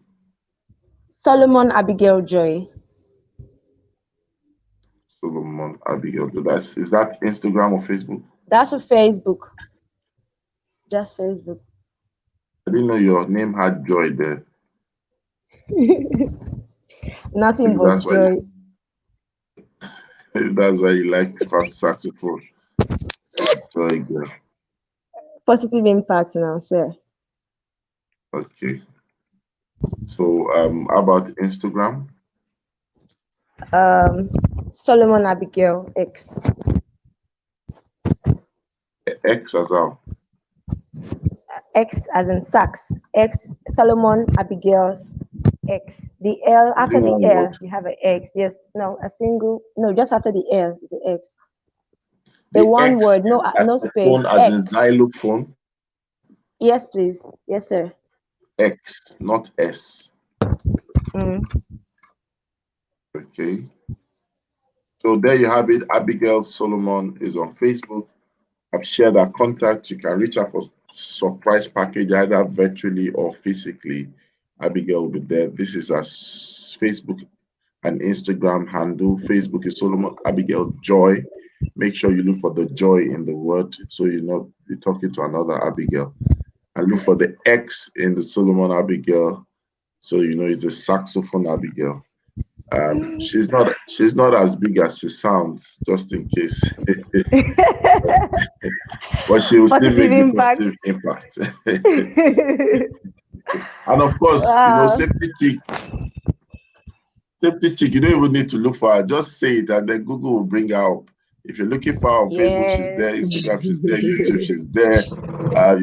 Solomon Abigail Joy. Solomon Abigail. Is that Instagram or Facebook? That's for Facebook. Just Facebook. I didn't know your name had joy there. Nothing Maybe but joy. that's why you like saxophone. Joy girl. Positive impact now, sir. Okay. So how about Instagram? Um, Solomon Abigail X. X as well. X as in sax. X Solomon Abigail X. The L Is it after the one L, word? you have an X. Yes, no, a single. No, just after the L is an X. A The one X word, is no, at no the space. phone as in X. xylophone. Yes, please. Yes, sir. X, not S. Mm. Okay. So there you have it. Abigail Solomon is on Facebook. I've shared our contact. You can reach out for surprise package either virtually or physically. Abigail will be there. This is our Facebook and Instagram handle. Facebook is Solomon Abigail Joy. Make sure you look for the joy in the word so you're not be talking to another Abigail. And look for the X in the Solomon Abigail so you know it's a saxophone Abigail. She's not as big as she sounds, just in case. But she will still Positive make the impact. positive impact. And of course, Wow. safety chick, you don't even need to look for her. Just say it and then Google will bring her up. If you're looking for her on Facebook, she's Yes. there. Instagram, she's there. YouTube, she's there.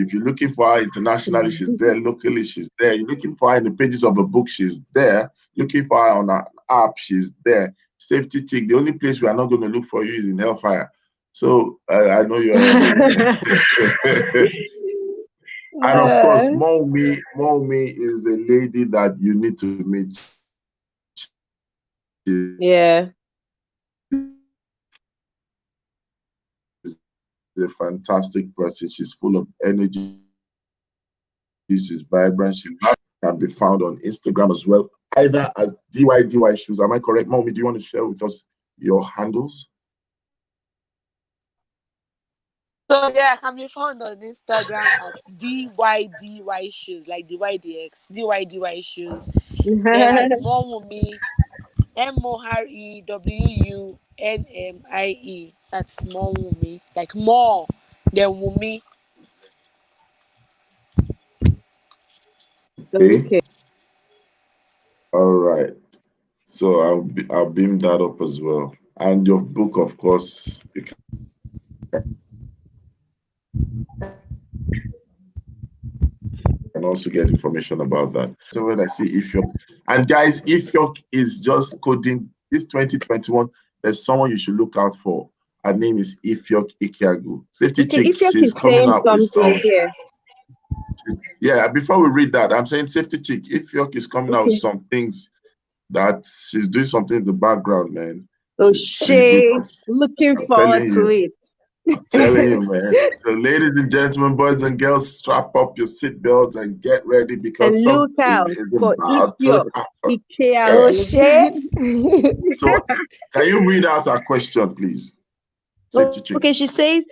If you're looking for her internationally, she's there. Locally, she's there. You're looking for her in the pages of a book, she's there. Looking for her on an app, she's there. Safety chick, the only place we are not going to look for you is in Hellfire. So I know you're everywhere. And of course, Uh, Momi is a lady that you need to meet. She's Yeah. a fantastic person. She's full of energy. She's vibrant. She can be found on Instagram as well, either as DYDY Shoes. Am I correct, Momi? Do you want to share with us your handles? So yeah, I can be found on Instagram at DYDY shoes, like DYDX, DYDY shoes. Then as Mommy, MOREWUNMIE. That's Mommy. Like more than Wumi. Okay. Okay. All right. So I'll beam that up as well. And your book, of course, you can also get information about that. So when I see Ifyok, and guys, Ifyok is just coding this 2021. There's someone you should look out for. Her name is Ifyok Ikeagu. Safety Okay, chick. if you She's keep coming saying out with something here. yeah. Before we read that, I'm saying safety chick. Ifyok is coming out with Okay. some things that she's doing something in the background, man. Oh, She Shay, looking I'm forward telling to you. it. Telling you, man. So, ladies and gentlemen, boys and girls, strap up your seatbelts and get ready because And look something out is for about to Ifyok happen. oh Ikeagu. shit. So, can you read out our question, please? Safety chick. Okay, she says,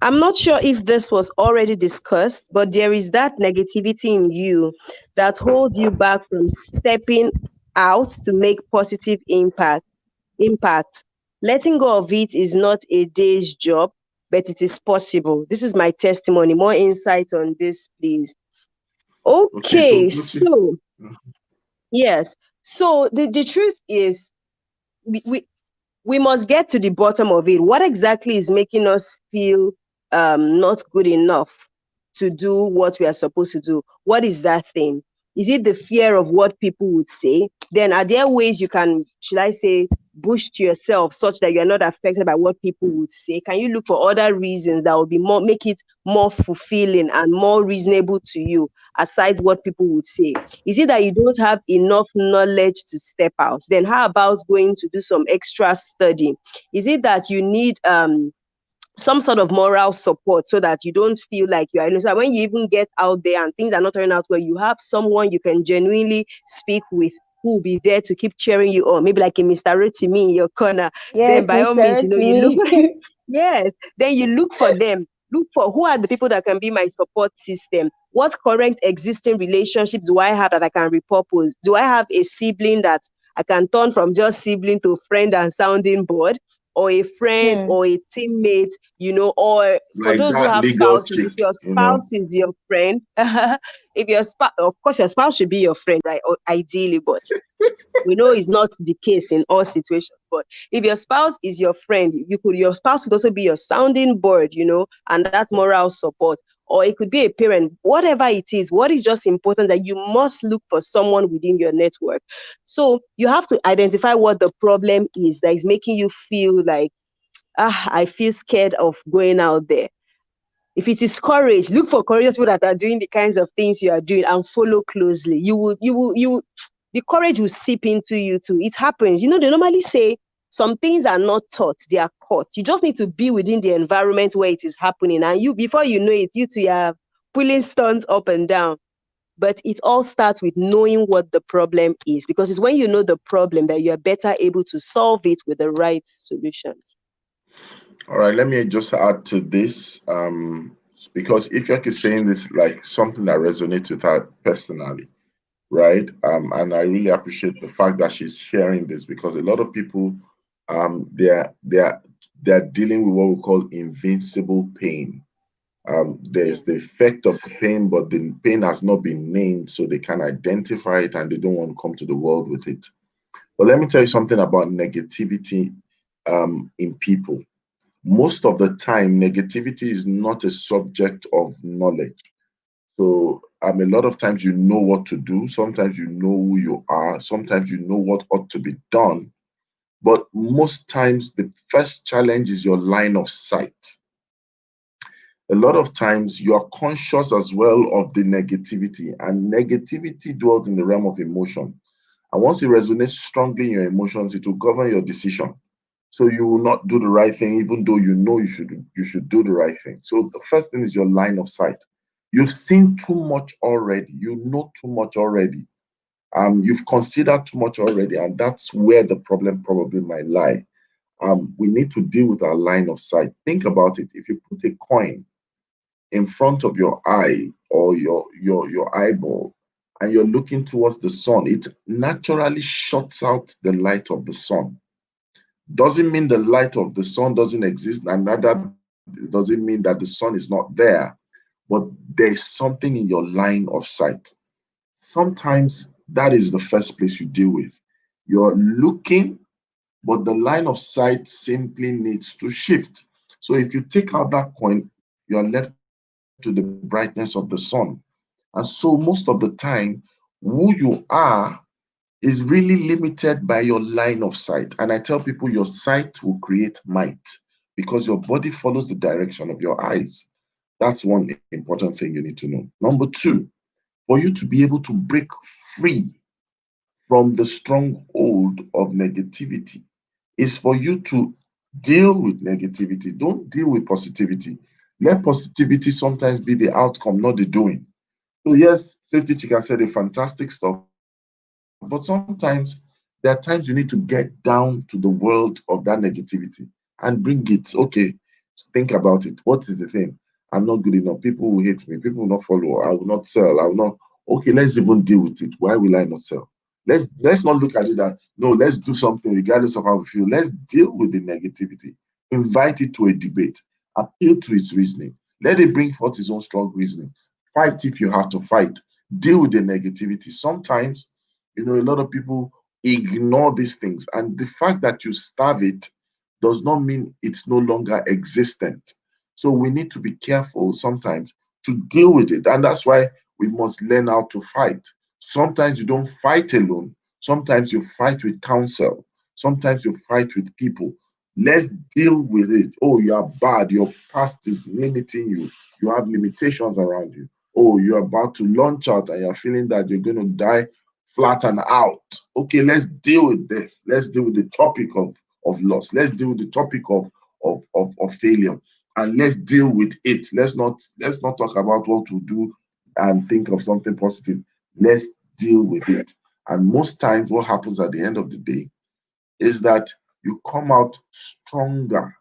I'm not sure if this was already discussed, but there is that negativity in you that holds you back from stepping out to make positive impact. Letting go of it is not a day's job, but it is possible. This is my testimony. More insight on this, please. Okay, so Okay, go to. so yes. So the truth is we, we we must get to the bottom of it. What exactly is making us feel not good enough to do what we are supposed to do. What is that thing? Is it the fear of what people would say? Then are there ways you can, should I say, boost yourself such that you're not affected by what people would say? Can you look for other reasons that will be more, make it more fulfilling and more reasonable to you, aside what people would say? Is it that you don't have enough knowledge to step out? Then how about going to do some extra study? Is it that you need some sort of moral support so that you don't feel like you are innocent? When you even get out there and things are not turning out well, you have someone you can genuinely speak with who will be there to keep cheering you on, maybe like a Mr. Rotimi in your corner. Then Yes, by all Mr. means, you look, Rotimi. yes, then you look for them. Look for who are the people that can be my support system. What current existing relationships do I have that I can repurpose? Do I have a sibling that I can turn from just sibling to friend and sounding board, or a friend Hmm. or a teammate, or for Like those who that have legal spouses, chick, if your you know. spouse is your friend, if your spouse, of course, your spouse should be your friend, right? Or ideally, but we know it's not the case in all situations. But if your spouse is your friend, your spouse could also be your sounding board, and that moral support. Or it could be a parent, whatever it is. What is just important that you must look for someone within your network. So you have to identify what the problem is that is making you feel like, I feel scared of going out there. If it is courage, look for courageous people that are doing the kinds of things you are doing and follow closely. The courage will seep into you too. It happens. They normally say some things are not taught, they are caught. You just need to be within the environment where it is happening. And before you know it, you two are pulling stunts up and down. But it all starts with knowing what the problem is, because it's when you know the problem that you are better able to solve it with the right solutions. All right, let me just add to this. Because if you're saying this like something that resonates with her personally, right? And I really appreciate the fact that she's sharing this, because a lot of people, they're dealing with what we call invincible pain. There's the Yes. effect of the pain, but the pain has not been named, so they can identify it and they don't want to come to the world with it. But let me tell you something about negativity in people. Most of the time, negativity is not a subject of knowledge. So, a lot of times you know what to do, sometimes you know who you are, sometimes you know what ought to be done. But most times, the first challenge is your line of sight. A lot of times, you are conscious as well of the negativity, and negativity dwells in the realm of emotion. And once it resonates strongly in your emotions, it will govern your decision. So you will not do the right thing, even though you know you should do the right thing. So the first thing is your line of sight. You've seen too much already. You know too much already. You've considered too much already, and that's where the problem probably might lie. We need to deal with our line of sight. Think about it. If you put a coin in front of your eye or your eyeball, and you're looking towards the sun, it naturally shuts out the light of the sun. Doesn't mean the light of the sun doesn't exist, and that doesn't mean that the sun is not there, but there's something in your line of sight. Sometimes that is the first place you deal with. You're looking, but the line of sight simply needs to shift. So if you take out that coin, you're left with the brightness of the sun. And so most of the time, who you are is really limited by your line of sight. And I tell people your sight will create might, because your body follows the direction of your eyes. That's one important thing you need to know. Number two, for you to be able to break free from the stronghold of negativity is for you to deal with negativity. Don't deal with positivity. Let positivity sometimes be the outcome, not the doing. So yes, Safety Chicken said a fantastic stuff, but sometimes there are times you need to get down to the world of that negativity and bring it. Okay, think about it. What is the thing? I'm not good enough. People will hate me. People will not follow. I will not sell. I will not. Okay, let's even deal with it. Why will I not sell? Let's not look at it that no, let's do something regardless of how we feel. Let's deal with the negativity. Invite it to a debate. Appeal to its reasoning. Let it bring forth its own strong reasoning. Fight if you have to fight. Deal with the negativity. Sometimes, a lot of people ignore these things, and the fact that you starve it does not mean it's no longer existent. So we need to be careful sometimes to deal with it. And that's why we must learn how to fight. Sometimes you don't fight alone. Sometimes you fight with counsel. Sometimes you fight with people. Let's deal with it. Oh, you are bad. Your past is limiting you. You have limitations around you. Oh, you're about to launch out and you're feeling that you're going to die flat and out. Okay, let's deal with this. Let's deal with the topic of loss. Let's deal with the topic of failure. And let's deal with it. Let's not talk about what to do and think of something positive. Let's deal with it. And most times what happens at the end of the day is that you come out stronger,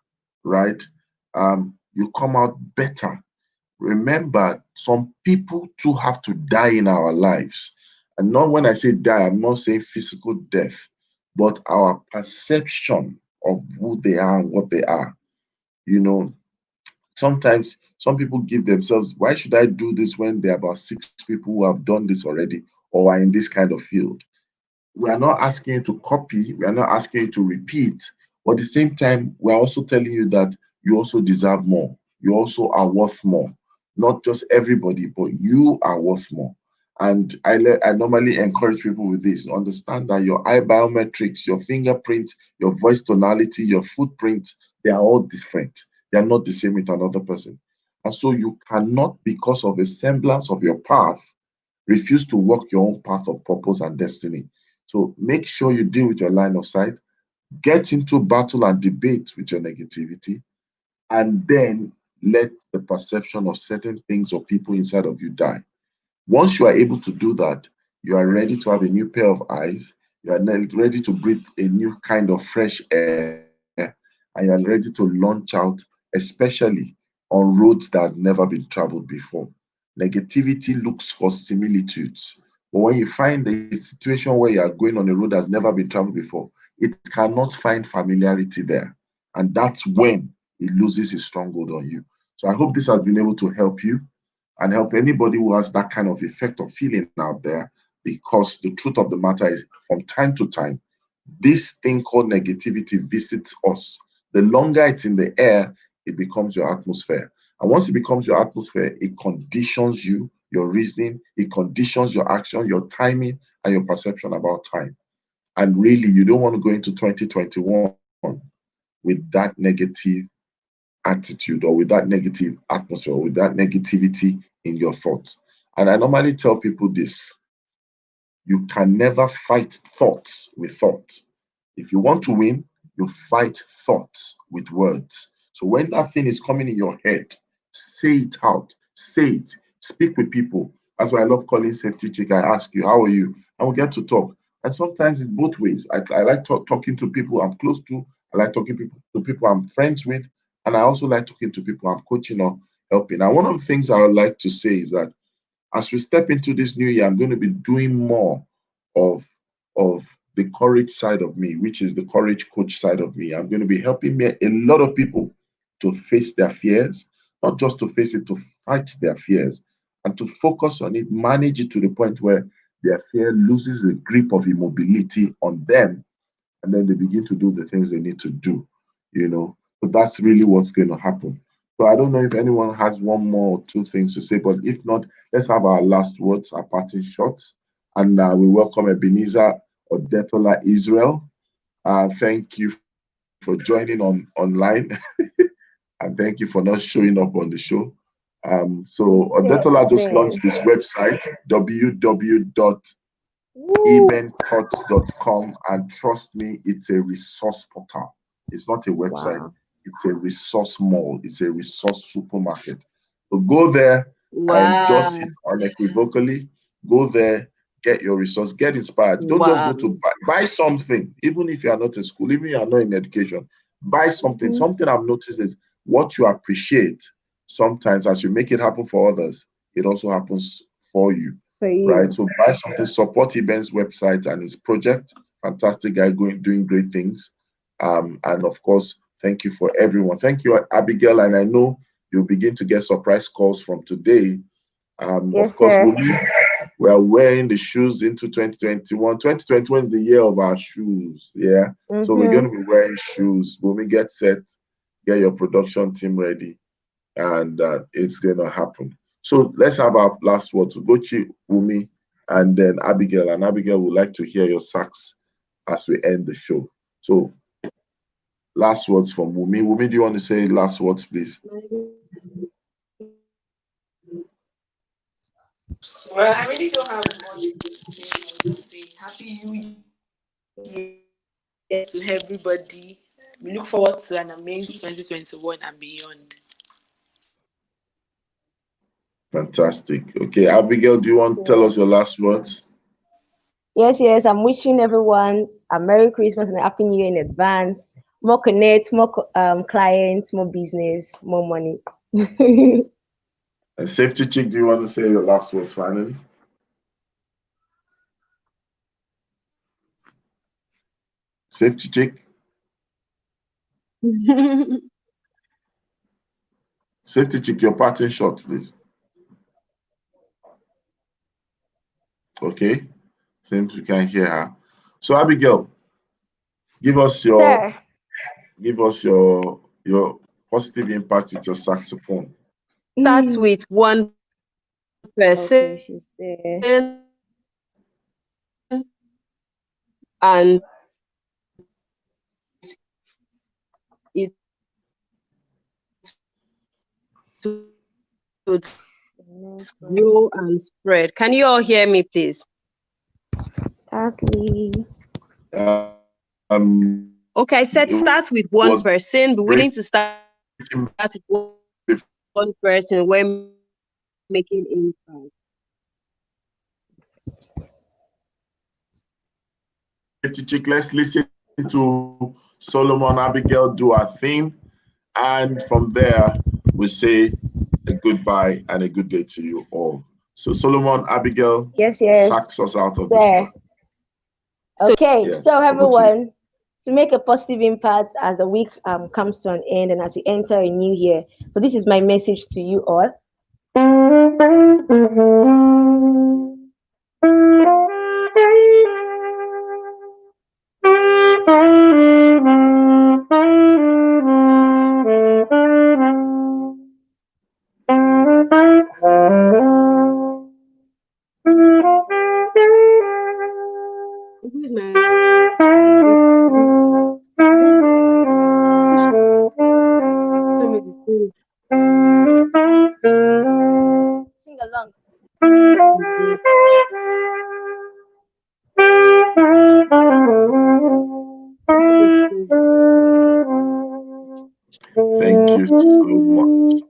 right? You come out better. Remember, some people too have to die in our lives. And not when I say die, I'm not saying physical death, but our perception of who they are and what they are. You know, sometimes some people give themselves, why should I do this when there are about six people who have done this already or are in this kind of field? We are not asking you to copy, we are not asking you to repeat, but at the same time, we're also telling you that you also deserve more. You also are worth more. Not just everybody, but you are worth more. And I normally encourage people with this. Understand that your eye biometrics, your fingerprint, your voice tonality, your footprint, they are all different. They are not the same with another person. And so you cannot, because of a semblance of your path, refuse to walk your own path of purpose and destiny. So make sure you deal with your line of sight, get into battle and debate with your negativity, and then let the perception of certain things or people inside of you die. Once you are able to do that, you are ready to have a new pair of eyes. You are ready to breathe a new kind of fresh air, and you are ready to launch out, especially on roads that have never been traveled before. Negativity looks for similitudes. But when you find a situation where you are going on a road that's never been traveled before, it cannot find familiarity there. And that's when it loses its stronghold on you. So I hope this has been able to help you and help anybody who has that kind of effect or feeling out there. Because the truth of the matter is, from time to time, this thing called negativity visits us. The longer it's in the air, it becomes your atmosphere. And once it becomes your atmosphere, it conditions you, your reasoning, it conditions your action, your timing, and your perception about time. And really, you don't want to go into 2021 with that negative attitude or with that negative atmosphere, or with that negativity in your thoughts. And I normally tell people this: you can never fight thoughts with thoughts. If you want to win, you fight thoughts with words. So when that thing is coming in your head, say it out, say it, speak with people. That's why I love calling safety check. I ask you, how are you? And we get to talk. And sometimes it's both ways. I like talking to people I'm close to. I like talking to people I'm friends with. And I also like talking to people I'm coaching or helping. And one of the things I would like to say is that as we step into this new year, I'm going to be doing more of, of the courage side of me, which is the courage coach side of me. I'm going to be helping a lot of people to face their fears, not just to face it, to fight their fears and to focus on it, manage it to the point where their fear loses the grip of immobility on them, and then they begin to do the things they need to do, you know. So that's really what's going to happen. So I don't know if anyone has one more or two things to say, but if not, let's have our last words, our parting shots. And we welcome Ebenezer Odetola Israel. Thank you for joining online. And thank you for not showing up on the show. So Odetola just launched Same. this website, www Woo. ebencut.com, and trust me, it's a resource portal. It's not a website, Wow. it's a resource mall, it's a resource supermarket. So go there, I endorse Wow. it unequivocally. Go there, get your resource, get inspired. Don't just go Wow. to buy something, even if you are not in school, even if you are not in education. Buy something. Mhm. Something I've noticed is what you appreciate sometimes as you make it happen for others, it also happens for you, For right? you. So buy something, support Ben's website and his project. Fantastic guy, doing great things. And of course, thank you for everyone. Thank you, Abigail. And I know you'll begin to get surprise calls from today. Of Yes, course, sir. we are wearing the shoes into 2021. 2021 is the year of our shoes. Yeah. So we're going Mm-hmm. to be wearing shoes. When we get set, get your production team ready, and it's going to happen. So let's have our last words. Ugochi, Umi, and then Abigail. And Abigail would like to hear your sax as we end the show. So last words from Wumi. Wumi, do you want to say last words, please? Well, I really don't have much to say. I'll just say Happy New Year to everybody. We look forward to an amazing 2021 and beyond. Fantastic. Okay, Abigail, do you want to tell us your last words? Yes. I'm wishing everyone a Merry Christmas and a Happy New Year in advance. More connect, more clients, more business, more money. And Safety Chick, do you want to say your last words finally? Safety Chick? Safety Chick, your parting shot, please. Okay, seems we can't hear her. So Abigail, give us your Sir. your positive impact with your saxophone. Starts with one Okay, person she's there. and it would grow and spread. Can you all hear me, please? Okay. Okay, I said It start with one was person. Be willing to start breaking with one person when making impact. Safety Chick. Let's listen to Solomon Abigail do our theme, and from there we say a goodbye and a good day to you all. So Solomon Abigail, Yes. sax us out of this Sir. one. Okay, Yes, so over to you. everyone, to make a positive impact as the week comes to an end and as we enter a new year. So this is my message to you all. Who's my Sing along. Thank you so much.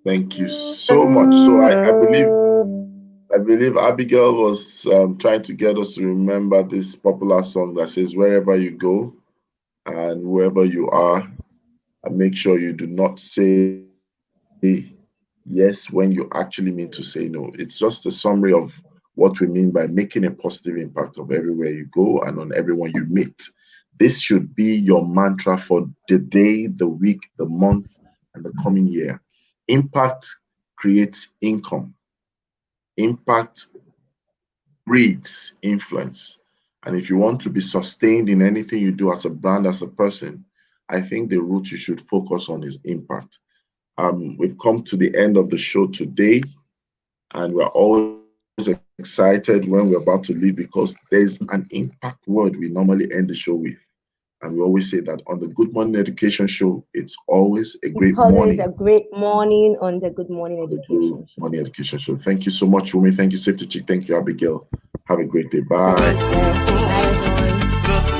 Thank you so much. So I believe Abigail was trying to get us to remember this popular song that says, "Wherever you go and whoever you are, and make sure you do not say yes when you actually mean to say no." It's just a summary of what we mean by making a positive impact of everywhere you go and on everyone you meet. This should be your mantra for the day, the week, the month, and the coming year. Impact creates income. Impact breeds influence. And if you want to be sustained in anything you do as a brand, as a person, I think the route you should focus on is impact. We've come to the end of the show today, and we're always excited when we're about to leave because there's an impact word we normally end the show with. And we always say that on the Good Morning Education Show, it's always a It's great always a morning great morning on the Good Morning on the Good Education Show. Morning Education Show. Thank you so much, Rumi. Thank you, Safety Chick. Thank you, Abigail. Have a great day. Bye. Bye, everyone.